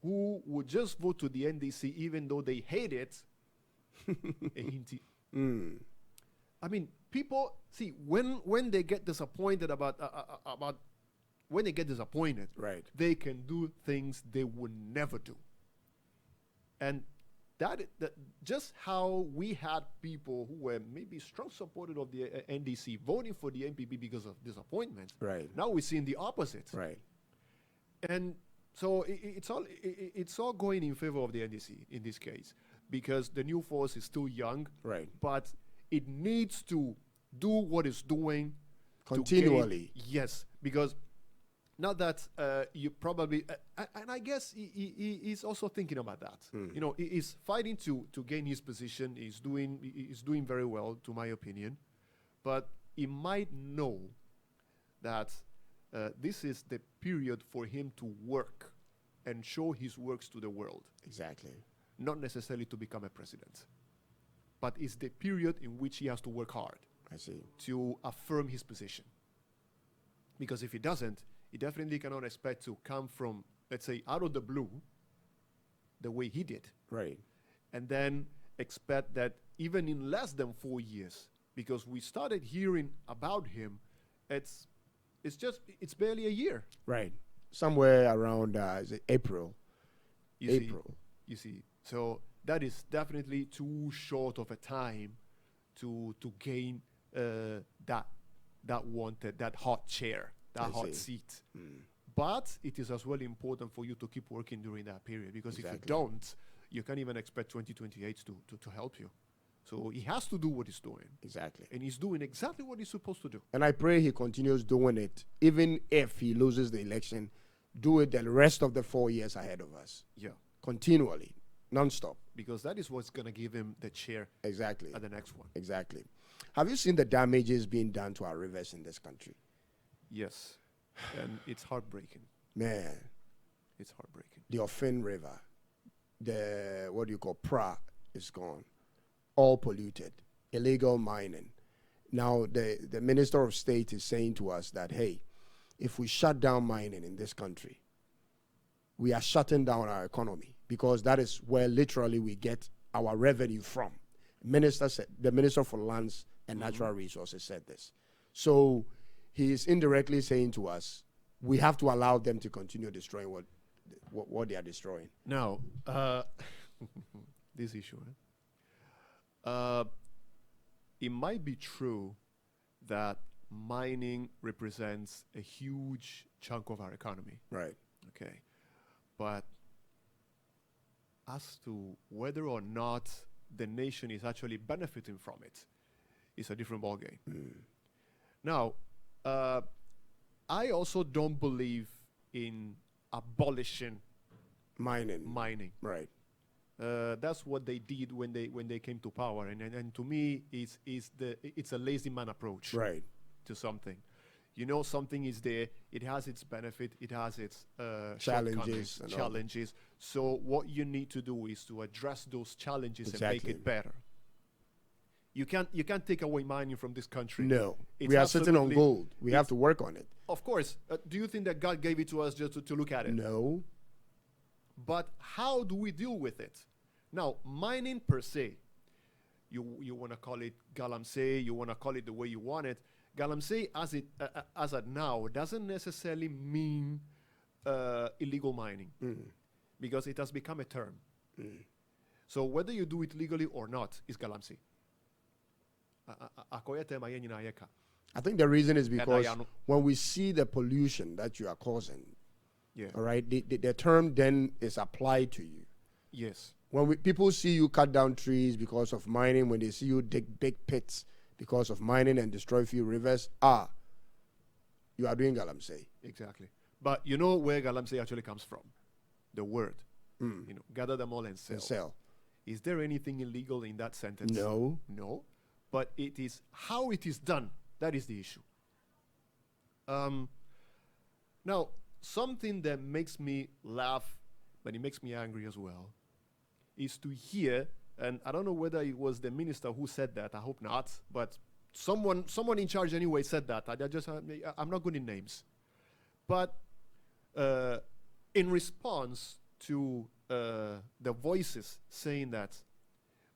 Speaker 2: who would just vote to the NDC even though they hate it. I mean, people, see, when they get disappointed about when they get disappointed,
Speaker 1: Right.
Speaker 2: they can do things they would never do. And that just how we had people who were maybe strong supporters of the NDC voting for the NPP because of disappointment.
Speaker 1: Right.
Speaker 2: Now we're seeing the opposite.
Speaker 1: Right.
Speaker 2: And so it's all going in favor of the NDC in this case, because the new force is still young.
Speaker 1: Right.
Speaker 2: But it needs to do what it's doing
Speaker 1: Continually.
Speaker 2: Yes, because not that you probably, and I guess he's also thinking about that. He's fighting to gain his position. He's doing very well, to my opinion, but he might know that this is the period for him to work and show his works to the world.
Speaker 1: Exactly.
Speaker 2: Not necessarily to become a president, but it's the period in which he has to work hard.
Speaker 1: I see.
Speaker 2: To affirm his position. Because if he doesn't, he definitely cannot expect to come from, let's say, out of the blue, the way he did.
Speaker 1: Right.
Speaker 2: And then expect that even in less than 4 years, because we started hearing about him, it's barely a year.
Speaker 1: Right. Somewhere around is it April.
Speaker 2: You see. So that is definitely too short of a time to gain that wanted, that hot chair, that hot seat. But it is as well important for you to keep working during that period, because if you don't, you can't even expect 2028 to help you. So he has to do what he's doing.
Speaker 1: Exactly.
Speaker 2: And he's doing exactly what he's supposed to do.
Speaker 1: And I pray he continues doing it, even if he loses the election, do it the rest of the 4 years ahead of us.
Speaker 2: Yeah.
Speaker 1: Continually, non-stop.
Speaker 2: Because that is what's going to give him the chair
Speaker 1: Exactly.
Speaker 2: at the next one.
Speaker 1: Exactly. Have you seen the damages being done to our rivers in this country?
Speaker 2: Yes. And it's heartbreaking.
Speaker 1: Man,
Speaker 2: It's heartbreaking.
Speaker 1: the Ofin River, the, what do you call, Pra, is gone. All polluted. Illegal mining. Now, the Minister of State is saying to us that, hey, if we shut down mining in this country, we are shutting down our economy, because that is where literally we get our revenue from. The Minister for Lands and Natural Resources said this. So he is indirectly saying to us, we have to allow them to continue destroying what they are destroying.
Speaker 2: Now, this issue, it might be true that mining represents a huge chunk of our economy.
Speaker 1: Right.
Speaker 2: Okay. But as to whether or not the nation is actually benefiting from it is a different ballgame. Now, I also don't believe in abolishing
Speaker 1: Mining. Right.
Speaker 2: That's what they did when they came to power, and to me, it's a lazy man approach
Speaker 1: Right.
Speaker 2: to something. You know, something is there. It has its benefit. It has its
Speaker 1: Challenges and all that.
Speaker 2: challenges. So what you need to do is to address those challenges and make
Speaker 1: Exactly.
Speaker 2: it better. You can't take away mining from this country.
Speaker 1: No.
Speaker 2: It's
Speaker 1: We are sitting on
Speaker 2: absolutely-
Speaker 1: gold. We have to work on it.
Speaker 2: Of course. Do you think that God gave it to us just to look at it?
Speaker 1: No.
Speaker 2: But how do we deal with it? Now, mining per se, you want to call it Galamsey, you want to call it the way you want it. Galamsey, as at now, doesn't necessarily mean illegal mining, because it has become a term. So whether you do it legally or not is Galamsey.
Speaker 1: I think the reason is because
Speaker 2: I know.
Speaker 1: when we see the pollution that you are causing,
Speaker 2: Yeah.
Speaker 1: all right, the term then is applied to you.
Speaker 2: Yes.
Speaker 1: When people see you cut down trees because of mining, when they see you dig big pits because of mining and destroy few rivers, you are doing Galamsey.
Speaker 2: Exactly. But you know where Galamsey actually comes from? The word. You know, gather them all and sell.
Speaker 1: And sell.
Speaker 2: Is there anything illegal in that sentence?
Speaker 1: No.
Speaker 2: No. But it is how it is done. That is the issue. Now, something that makes me laugh, but it makes me angry as well, is to hear, and I don't know whether it was the minister who said that, I hope not, but someone in charge anyway said that. I'm not good in names. But in response to the voices saying that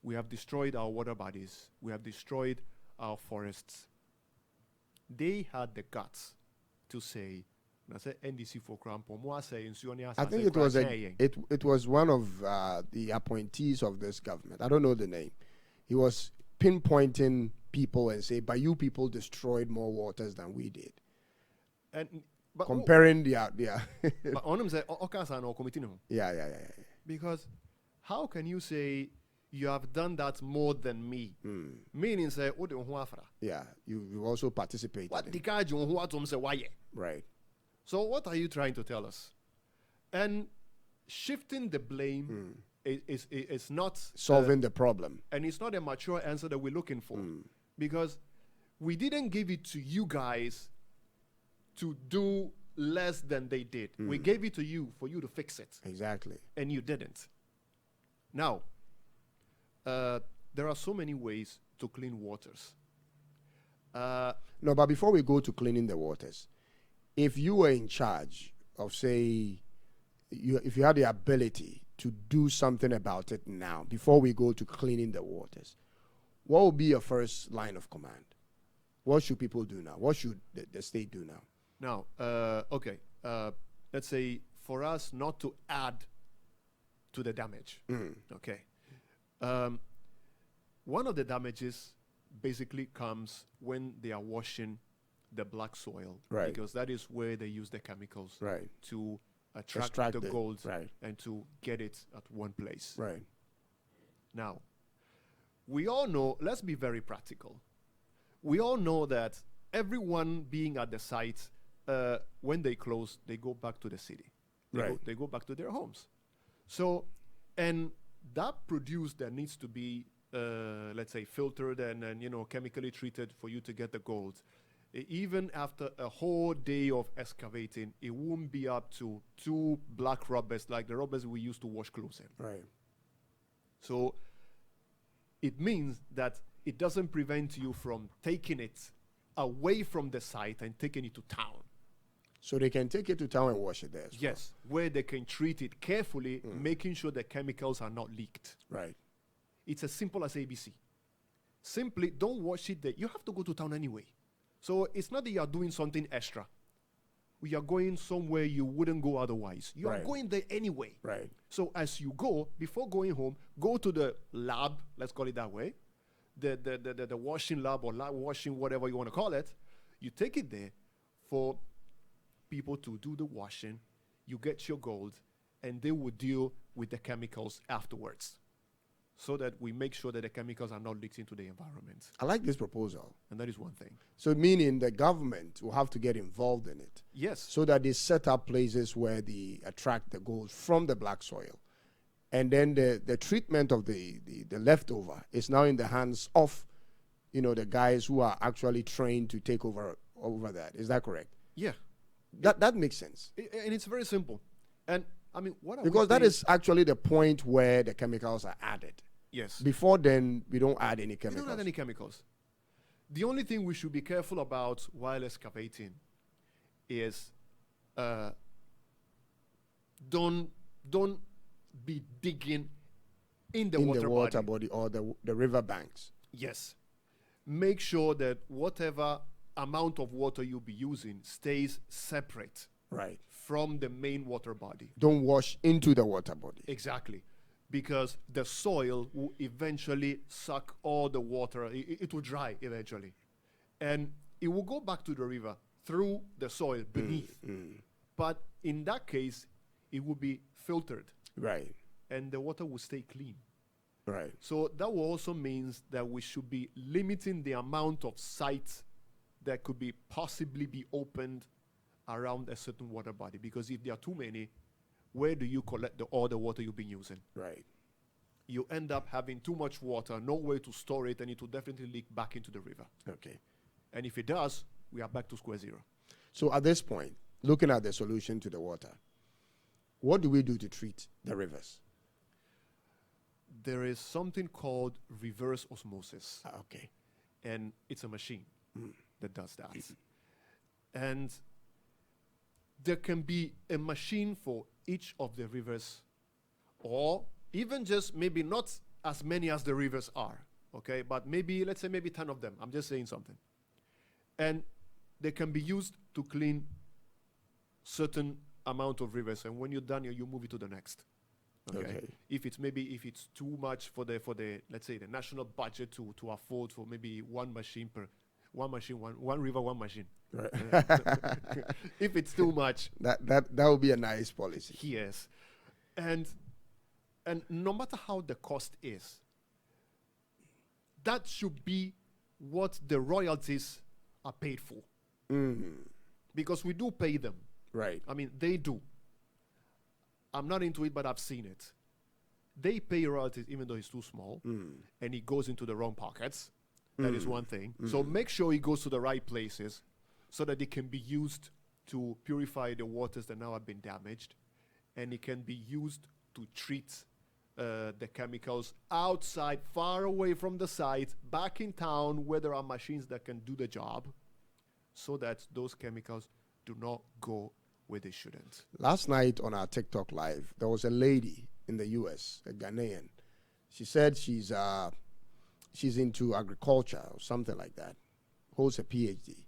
Speaker 2: we have destroyed our water bodies, we have destroyed our forests, they had the guts to say, I think
Speaker 1: it was one of the appointees of this government. I don't know the name. He was pinpointing people and say, but you people destroyed more waters than we did.
Speaker 2: But
Speaker 1: comparing their
Speaker 2: but on him say,
Speaker 1: yeah.
Speaker 2: Because how can you say you have done that more than me? Meaning say,
Speaker 1: yeah, you also participated.
Speaker 2: What
Speaker 1: in
Speaker 2: the guy say why?
Speaker 1: Right.
Speaker 2: So what are you trying to tell us? And shifting the blame is not
Speaker 1: solving the problem.
Speaker 2: And it's not a mature answer that we're looking for. Because we didn't give it to you guys to do less than they did. We gave it to you for you to fix it.
Speaker 1: Exactly.
Speaker 2: And you didn't. Now, there are so many ways to clean waters.
Speaker 1: No, but before we go to cleaning the waters, if you were in charge of, say, if you had the ability to do something about it now, before we go to cleaning the waters, what would be your first line of command? What should people do now? What should the state do now?
Speaker 2: Now, okay, let's say for us not to add to the damage, okay. One of the damages basically comes when they are washing the black soil,
Speaker 1: right?
Speaker 2: Because that is where they use the chemicals,
Speaker 1: right,
Speaker 2: to extract the gold,
Speaker 1: right,
Speaker 2: and to get it at one place,
Speaker 1: right.
Speaker 2: Now, we all know, let's be very practical. We all know that everyone being at the site, when they close, they go back to the city. They go back to their homes. So, and that produce that needs to be, let's say, filtered and chemically treated for you to get the gold. Even after a whole day of excavating, it won't be up to 2 black rubbers like the rubbers we used to wash clothes in.
Speaker 1: Right.
Speaker 2: So it means that it doesn't prevent you from taking it away from the site and taking it to town.
Speaker 1: So they can take it to town and wash it there as well.
Speaker 2: Yes, where they can treat it carefully, making sure the chemicals are not leaked.
Speaker 1: Right.
Speaker 2: It's as simple as ABC. Simply don't wash it there. You have to go to town anyway. So it's not that you are doing something extra. You are going somewhere you wouldn't go otherwise. You are going there anyway.
Speaker 1: Right.
Speaker 2: So as you go, before going home, go to the lab, let's call it that way, the washing lab or lab washing, whatever you want to call it. You take it there for people to do the washing. You get your gold, and they will deal with the chemicals afterwards, so that we make sure that the chemicals are not leaked into the environment.
Speaker 1: I like this proposal.
Speaker 2: And that is one thing.
Speaker 1: So meaning the government will have to get involved in it.
Speaker 2: Yes.
Speaker 1: So that they set up places where they attract the gold from the black soil. And then the treatment of the leftover is now in the hands of, the guys who are actually trained to take over that. Is that correct?
Speaker 2: Yeah.
Speaker 1: That makes sense.
Speaker 2: And it's very simple. And I mean, what are
Speaker 1: because that is actually the point where the chemicals are added.
Speaker 2: Yes.
Speaker 1: Before then, we don't add any
Speaker 2: We
Speaker 1: chemicals.
Speaker 2: don't add any chemicals. The only thing we should be careful about while excavating is don't be digging in the water body
Speaker 1: or the river banks.
Speaker 2: Yes. Make sure that whatever amount of water you'll be using stays separate
Speaker 1: Right.
Speaker 2: from the main water body.
Speaker 1: Don't wash into the water body.
Speaker 2: Exactly. Because the soil will eventually suck all the water. It will dry eventually. And it will go back to the river through the soil beneath. But in that case, it will be filtered.
Speaker 1: Right.
Speaker 2: And the water will stay clean.
Speaker 1: Right.
Speaker 2: So that will also means that we should be limiting the amount of sites that could be possibly be opened around a certain water body. Because if there are too many, where do you collect all the water you've been using?
Speaker 1: Right.
Speaker 2: You end up having too much water, no way to store it, and it will definitely leak back into the river.
Speaker 1: Okay.
Speaker 2: And if it does, we are back to square zero.
Speaker 1: So at this point, looking at the solution to the water, what do we do to treat the rivers?
Speaker 2: There is something called reverse osmosis.
Speaker 1: Okay.
Speaker 2: And it's a machine that does that. And there can be a machine for each of the rivers, or even just maybe not as many as the rivers are, okay? But maybe, let's say maybe 10 of them. I'm just saying something. And they can be used to clean certain amount of rivers, and when you're done, you move it to the next. Okay. If it's too much for the let's say the national budget to afford for maybe one river, one machine.
Speaker 1: Right.
Speaker 2: If it's too much,
Speaker 1: that would be a nice policy.
Speaker 2: Yes. And no matter how the cost is, that should be what the royalties are paid for. Because we do pay them.
Speaker 1: Right.
Speaker 2: I mean, they do. I'm not into it, but I've seen it. They pay royalties even though it's too small, and it goes into the wrong pockets. That is one thing. So make sure it goes to the right places so that it can be used to purify the waters that now have been damaged, and it can be used to treat the chemicals outside, far away from the site, back in town where there are machines that can do the job, so that those chemicals do not go where they shouldn't.
Speaker 1: Last night on our TikTok live, there was a lady in the US, a Ghanaian. She said she's into agriculture or something like that, holds a PhD.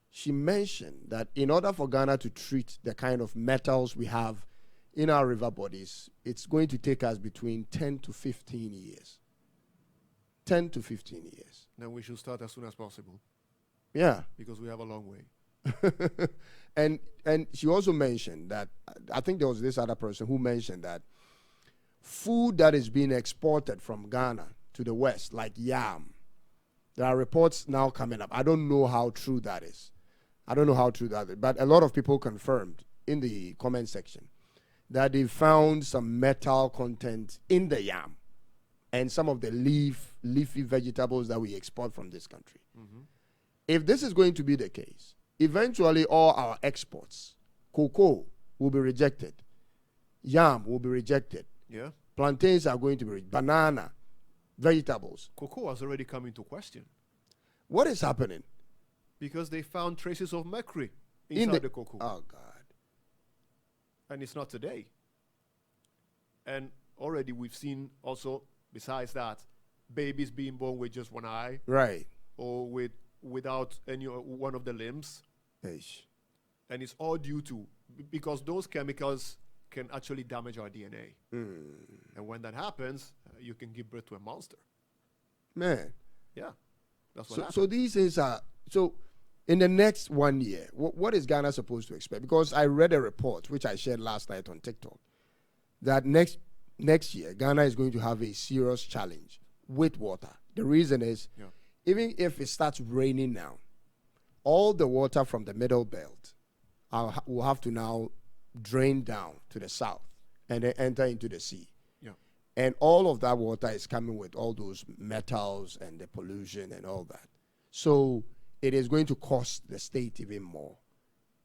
Speaker 1: She mentioned that in order for Ghana to treat the kind of metals we have in our river bodies, it's going to take us between 10 to 15 years. 10 to 15 years.
Speaker 2: Then we should start as soon as possible.
Speaker 1: Yeah.
Speaker 2: Because we have a long way.
Speaker 1: And she also mentioned that, I think there was this other person who mentioned that food that is being exported from Ghana to the West, like yam, there are reports now coming up. I don't know how true that is. But a lot of people confirmed in the comment section that they found some metal content in the yam and some of the leafy vegetables that we export from this country. If this is going to be the case, eventually all our exports, cocoa will be rejected, yam will be rejected, plantains are going to be rejected, banana, vegetables.
Speaker 2: Cocoa has already come into question.
Speaker 1: What is happening?
Speaker 2: Because they found traces of mercury inside the cocoa.
Speaker 1: Oh, God.
Speaker 2: And it's not today. And already we've seen also, besides that, babies being born with just one eye.
Speaker 1: Right.
Speaker 2: Or without any one of the limbs.
Speaker 1: Eish.
Speaker 2: And it's all due to, because those chemicals can actually damage our DNA. And when that happens, you can give birth to a monster.
Speaker 1: Man.
Speaker 2: Yeah. That's what happens.
Speaker 1: So these things are, so in the next 1 year, what is Ghana supposed to expect? Because I read a report, which I shared last night on TikTok, that next next year, Ghana is going to have a serious challenge with water. The reason is, even if it starts raining now, all the water from the middle belt will have to now drain down to the south and then enter into the sea.
Speaker 2: Yeah.
Speaker 1: And all of that water is coming with all those metals and the pollution and all that. So it is going to cost the state even more.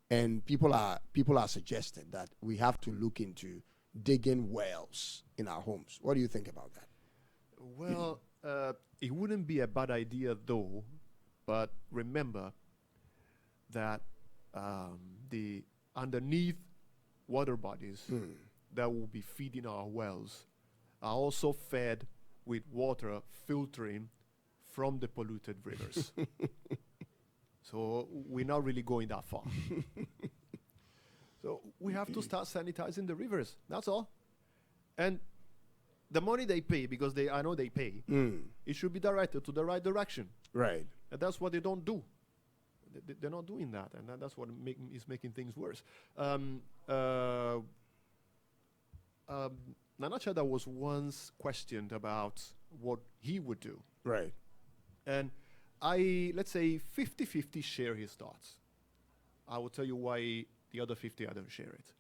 Speaker 1: And people are suggesting that we have to look into digging wells in our homes. What do you think about that?
Speaker 2: Well, it wouldn't be a bad idea though, but remember that the underneath water bodies that will be feeding our wells are also fed with water filtering from the polluted rivers. So we're not really going that far. So we have to start sanitizing the rivers. That's all. And the money they pay, because I know they pay, it should be directed to the right direction.
Speaker 1: Right.
Speaker 2: And that's what they don't do. They're not doing that, and that's what is making things worse. Nana Chada was once questioned about what he would do.
Speaker 1: Right.
Speaker 2: And let's say 50-50 share his thoughts. I will tell you why the other 50 I don't share it.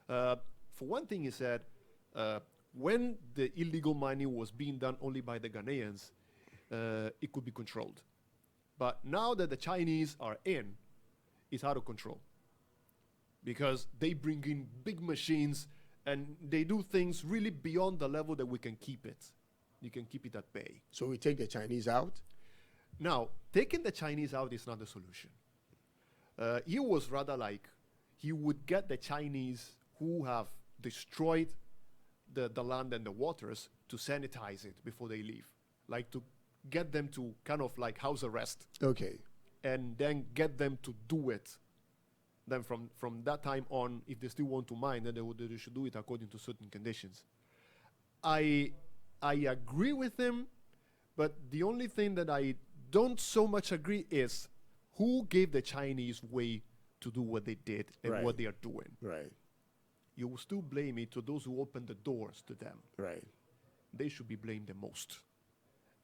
Speaker 2: For one thing, he said, when the illegal mining was being done only by the Ghanaians, it could be controlled. But now that the Chinese are in, it's out of control. Because they bring in big machines and they do things really beyond the level that we can keep it. You can keep it at bay.
Speaker 1: So we take the Chinese out?
Speaker 2: Now, taking the Chinese out is not the solution. He was rather like, he would get the Chinese who have destroyed the land and the waters to sanitize it before they leave. Like to get them to kind of like house arrest.
Speaker 1: Okay.
Speaker 2: And then get them to do it. Then from that time on, if they still want to mine, then they should do it according to certain conditions. I agree with him, but the only thing that I don't so much agree is who gave the Chinese way to do what they did and what they are doing.
Speaker 1: Right.
Speaker 2: You will still blame it to those who opened the doors to them.
Speaker 1: Right.
Speaker 2: They should be blamed the most.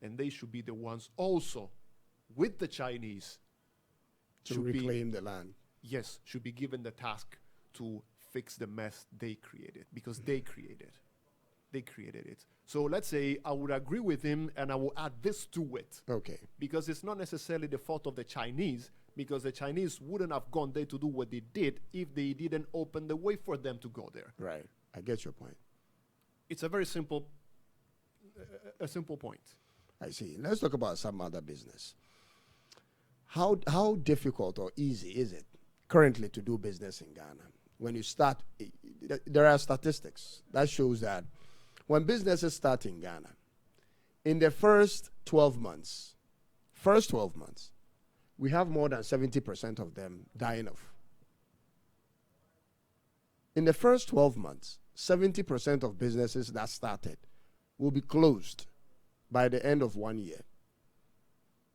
Speaker 2: And they should be the ones also with the Chinese
Speaker 1: to reclaim the land.
Speaker 2: Yes, should be given the task to fix the mess they created, because they created it. So let's say I would agree with him and I will add this to it.
Speaker 1: Okay.
Speaker 2: Because it's not necessarily the fault of the Chinese, because the Chinese wouldn't have gone there to do what they did if they didn't open the way for them to go there.
Speaker 1: Right. I get your point.
Speaker 2: It's a very simple point.
Speaker 1: I see. Let's talk about some other business. How difficult or easy is it currently to do business in Ghana? When you start, there are statistics that shows that when businesses start in Ghana, in the first 12 months, we have more than 70% of them dying off. In the first 12 months, 70% of businesses that started will be closed by the end of 1 year.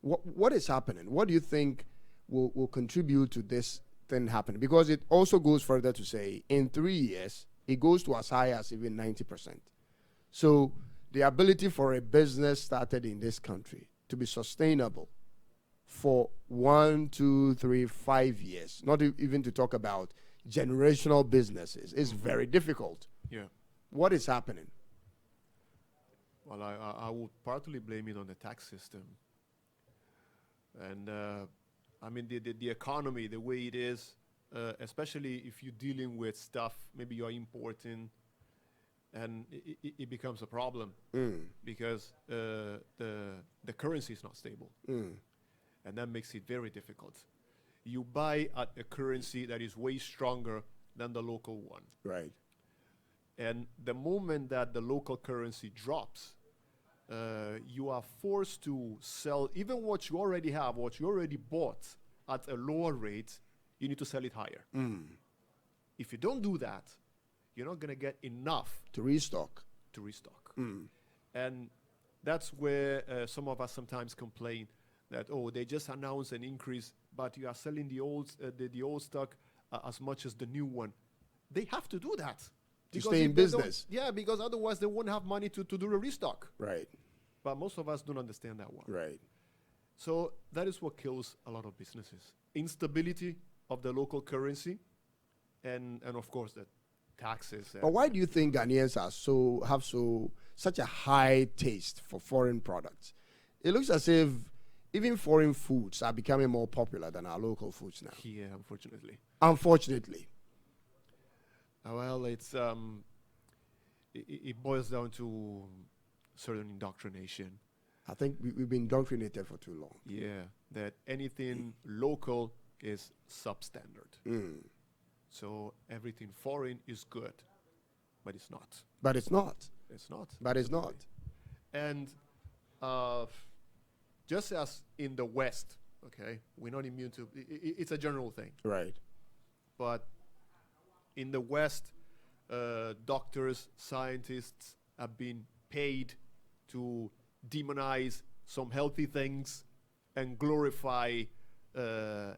Speaker 1: What is happening? What do you think will contribute to this thing happening? Because it also goes further to say, in 3 years, it goes to as high as even 90%. So the ability for a business started in this country to be sustainable for 1, 2, 3, 5 years, not even to talk about generational businesses, is very difficult.
Speaker 2: Yeah.
Speaker 1: What is happening?
Speaker 2: Well, I would partly blame it on the tax system. And I mean, the economy, the way it is, especially if you're dealing with stuff, maybe you're importing, and it becomes a problem because the currency is not stable. And that makes it very difficult. You buy at a currency that is way stronger than the local one.
Speaker 1: Right.
Speaker 2: And the moment that the local currency drops, you are forced to sell even what you already have, what you already bought at a lower rate, you need to sell it higher. If you don't do that, you're not going to get enough
Speaker 1: to restock.
Speaker 2: And that's where some of us sometimes complain that, oh, they just announced an increase, but you are selling the old stock as much as the new one. They have to do that.
Speaker 1: to stay in
Speaker 2: if they
Speaker 1: business.
Speaker 2: don't- Yeah, because otherwise they won't have money to do the restock.
Speaker 1: Right,
Speaker 2: But most of us don't understand that one.
Speaker 1: right.
Speaker 2: So that is what kills a lot of businesses. Instability of the local currency, and of course the taxes.
Speaker 1: But why do you think Ghanaians have such a high taste for foreign products? It looks as if even foreign foods are becoming more popular than our local foods now.
Speaker 2: Yeah, unfortunately.
Speaker 1: Unfortunately.
Speaker 2: Well, it boils down to certain indoctrination.
Speaker 1: I think we've been indoctrinated for too long.
Speaker 2: Yeah, that anything local is substandard. So everything foreign is good, but it's not.
Speaker 1: But it's not.
Speaker 2: It's not.
Speaker 1: But it's not.
Speaker 2: And just as in the West, okay, we're not immune to. It's a general thing,
Speaker 1: Right.
Speaker 2: but in the West, doctors, scientists have been paid to demonize some healthy things and glorify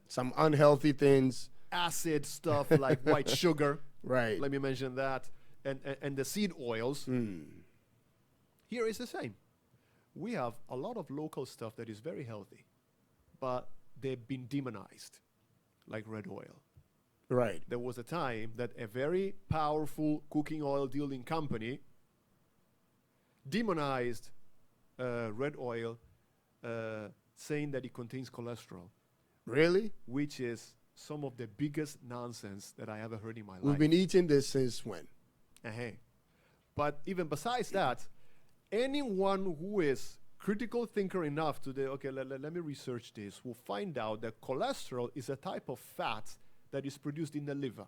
Speaker 1: Some unhealthy things.
Speaker 2: acid stuff like white sugar.
Speaker 1: Right.
Speaker 2: Let me mention that. And the seed oils. Here is the same. We have a lot of local stuff that is very healthy, but they've been demonized, like red oil.
Speaker 1: Right.
Speaker 2: There was a time that a very powerful cooking oil dealing company demonized red oil, saying that it contains cholesterol,
Speaker 1: Really?
Speaker 2: which is some of the biggest nonsense that I ever heard in my
Speaker 1: We've
Speaker 2: life.
Speaker 1: been eating this since when?
Speaker 2: But even besides that, anyone who is critical thinker enough to let me research this will find out that cholesterol is a type of fat that is produced in the liver.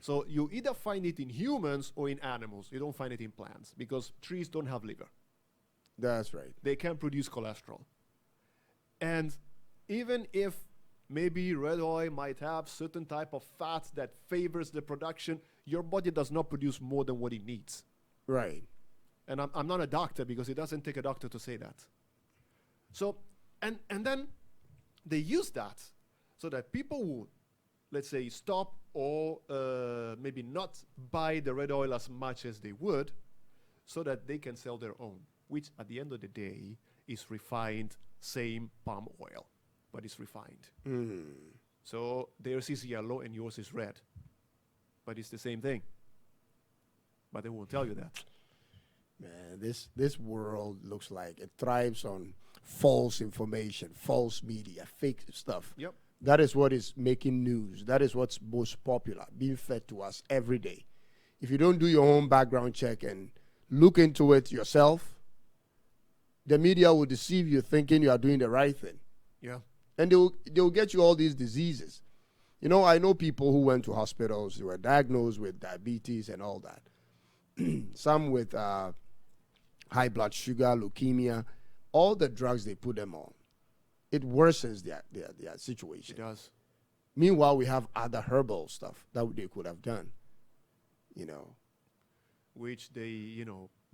Speaker 2: So you either find it in humans or in animals. You don't find it in plants because trees don't have liver.
Speaker 1: That's right.
Speaker 2: They can produce cholesterol. And even if maybe red oil might have certain type of fat that favors the production, your body does not produce more than what it needs.
Speaker 1: Right.
Speaker 2: And I'm not a doctor because it doesn't take a doctor to say that. So, and then they use that so that people would, let's say, stop or maybe not buy the red oil as much as they would so that they can sell their own, which at the end of the day is refined, same palm oil, but it's refined. So theirs is yellow and yours is red, but it's the same thing. But they won't tell you that.
Speaker 1: Man, this world looks like it thrives on false information, false media, fake stuff.
Speaker 2: Yep.
Speaker 1: That is what is making news. That is what's most popular, being fed to us every day. If you don't do your own background check and look into it yourself, the media will deceive you thinking you are doing the right thing.
Speaker 2: Yeah.
Speaker 1: And they'll get you all these diseases. You know, I know people who went to hospitals who were diagnosed with diabetes and all that. Some with high blood sugar, leukemia, all the drugs they put them on, it worsens their situation.
Speaker 2: It does.
Speaker 1: Meanwhile, we have other herbal stuff that they could have done, you know.
Speaker 2: Which they,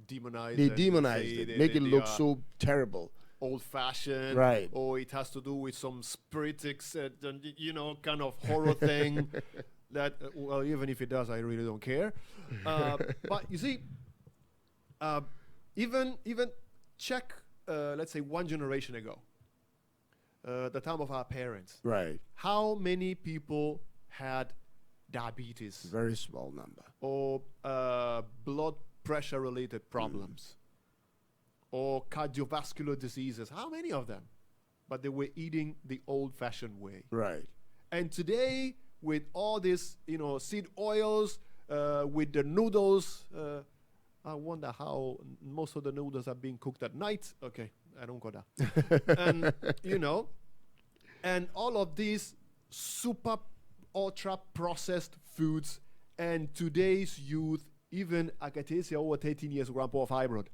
Speaker 2: demonize.
Speaker 1: They
Speaker 2: and
Speaker 1: demonized
Speaker 2: say
Speaker 1: it, make it
Speaker 2: they
Speaker 1: look
Speaker 2: are
Speaker 1: so terrible.
Speaker 2: old-fashioned,
Speaker 1: Right.
Speaker 2: or it has to do with some spiritics, kind of horror thing. That well, even if it does, I really don't care. But you see, even check, let's say 1 generation ago, the time of our parents.
Speaker 1: Right.
Speaker 2: How many people had diabetes
Speaker 1: Very small number.
Speaker 2: or blood pressure-related problems? Or cardiovascular diseases. How many of them? But they were eating the old-fashioned way.
Speaker 1: Right.
Speaker 2: And today, with all this, seed oils, with the noodles, I wonder how most of the noodles are being cooked at night. Okay, I don't go there. And, and all of these super, ultra-processed foods, and today's youth, even Akatesia over 13 years, grandpa of hybrid.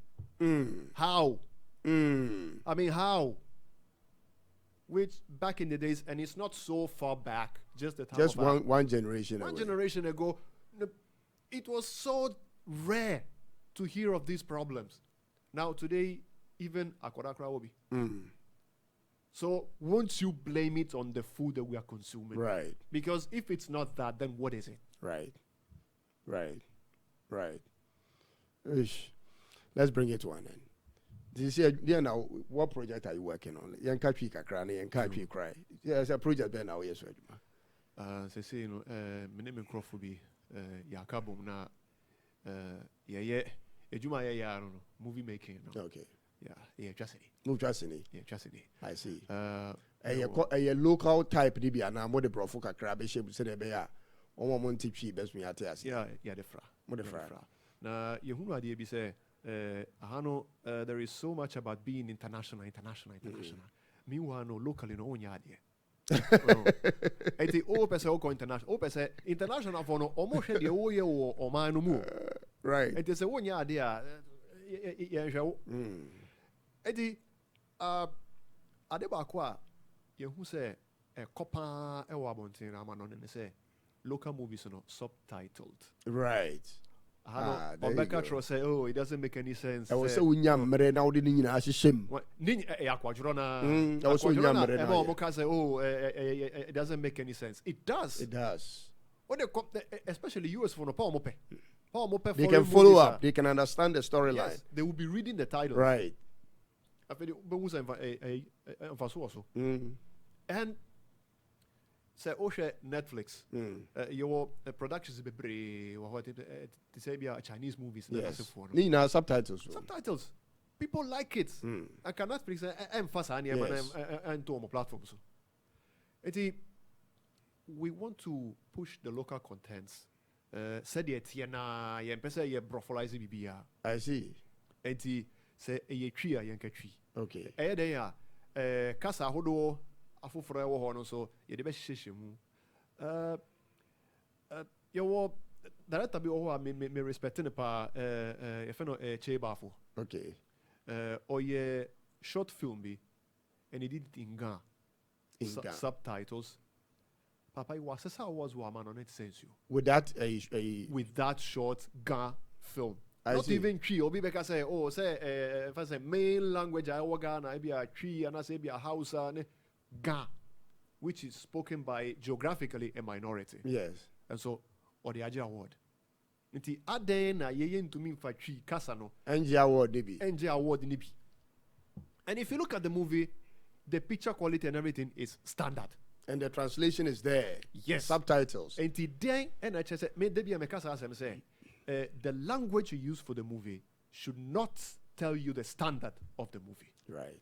Speaker 2: How? I mean, how? Which back in the days, and it's not so far back, just the time
Speaker 1: Just
Speaker 2: of
Speaker 1: one generation
Speaker 2: one
Speaker 1: away.
Speaker 2: generation ago, it was so rare to hear of these problems. Now today, even Akwadakra will be. So won't you blame it on the food that we are consuming?
Speaker 1: Right.
Speaker 2: Because if it's not that, then what is it?
Speaker 1: Right. Right. Right. Ish. Let's bring it to an end. This year, now, what project are you working on? Yanka Pika Crani and Kai Cry. Yes, a project there now, yes,
Speaker 2: They say, you know, my name is Crawford, Yakabum, na, yeah, Ejuma, I don't know, movie making.
Speaker 1: Okay.
Speaker 2: Yeah, just
Speaker 1: Move just in it.
Speaker 2: Yeah, just
Speaker 1: I see.
Speaker 2: A
Speaker 1: Local type, Dibia, and I'm more the Brofuka crab, she would say, Bea, or Monty Chi, best me at us.
Speaker 2: Yeah, the fra.
Speaker 1: What the fra.
Speaker 2: Now, Yahuna idea be say, Hano, there is so much about being international. Meanwhile, no locally, no one yard. Eti o pese o ko international. O pese international for no almost the o ye o man no mu.
Speaker 1: Right.
Speaker 2: Eti se one yard there. Ye show. Eti ade ba kwa ye hu se e kopa e wa bontin ama no ne se local movies no subtitled.
Speaker 1: Right.
Speaker 2: Obeka Tro say, oh, it doesn't make any sense.
Speaker 1: I was so young, now didn't you ask him?
Speaker 2: I
Speaker 1: was so young,
Speaker 2: say, oh, it doesn't make any sense. It does.
Speaker 1: It does.
Speaker 2: When they come, especially US for the Paul Mope,
Speaker 1: they can follow up. They can understand the storyline.
Speaker 2: Yes, they will be reading the title.
Speaker 1: Right.
Speaker 2: And say Netflix. Your productions be what to say be Chinese movies.
Speaker 1: Yes. Nina subtitles.
Speaker 2: Subtitles. People like it. I can Netflix emphasize and to platforms. We want to push the local contents. Said the Tiana, Yempesa, ye brofolize BBA.
Speaker 1: I see.
Speaker 2: Eti say a tree, a yanka tree.
Speaker 1: Okay.
Speaker 2: Casa Hodo. Afufra wo ho no so ye de be hihye mu yo director bi wo me respect ne pa e fe no Chebafo.
Speaker 1: Okay.
Speaker 2: Ye short film bi and he did it in Ghana. Subtitles. Papa was how was wo man on it sense you.
Speaker 1: With that
Speaker 2: with that short Ghana film.
Speaker 1: Not
Speaker 2: even tree obi be ka say say if I say main language I wo Ghana I be a tree and I say be a Hausa ne Ga, which is spoken by geographically a minority.
Speaker 1: Yes.
Speaker 2: And so, or the Aja Award. Nti adena ye to me for tree kasano.
Speaker 1: NG Award nibi.
Speaker 2: NG Award nibi. And if you look at the movie, the picture quality and everything is standard.
Speaker 1: And the translation is there.
Speaker 2: Yes.
Speaker 1: Subtitles.
Speaker 2: And today, and I just said, me debi amekasa asem say, the language you use for the movie should not tell you the standard of the movie.
Speaker 1: Right.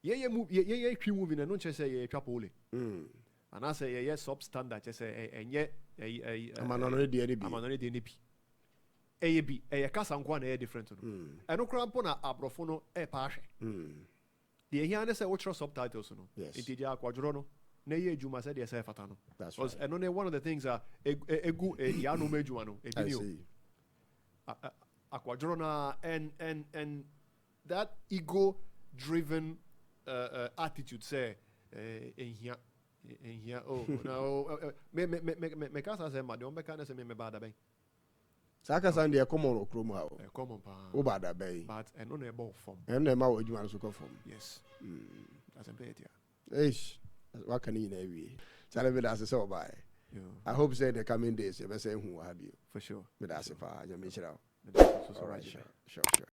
Speaker 2: Ye movie na no che say ye twapole. And I say ye substandard che say enye
Speaker 1: amanone de ni bi.
Speaker 2: Amanone de ni bi. Eye bi eye kasa nkwa na different no. Eno krampo na abrofo no e pa hwe. The here na say watch subtitles no. It dia akwadworo no. Na ye ejuma say de say fata no.
Speaker 1: That's right.
Speaker 2: Because eno one of the things are egu ya no mejuma no.
Speaker 1: I see.
Speaker 2: Akwadworo na and that ego driven attitude say in here oh no me kasa say ma de on be kana say me bada ben
Speaker 1: saka san de common okromu ha
Speaker 2: common pa
Speaker 1: o bada ben
Speaker 2: but eno na e bo form
Speaker 1: eno ma wo adwuma so ko form.
Speaker 2: Yes. That's a bit yeah.
Speaker 1: Ish what can you na wi tell me that say bye. I hope say the coming days you be say who have you
Speaker 2: for sure.
Speaker 1: Me that say pa you me chira.
Speaker 2: Sure.
Speaker 1: Sure.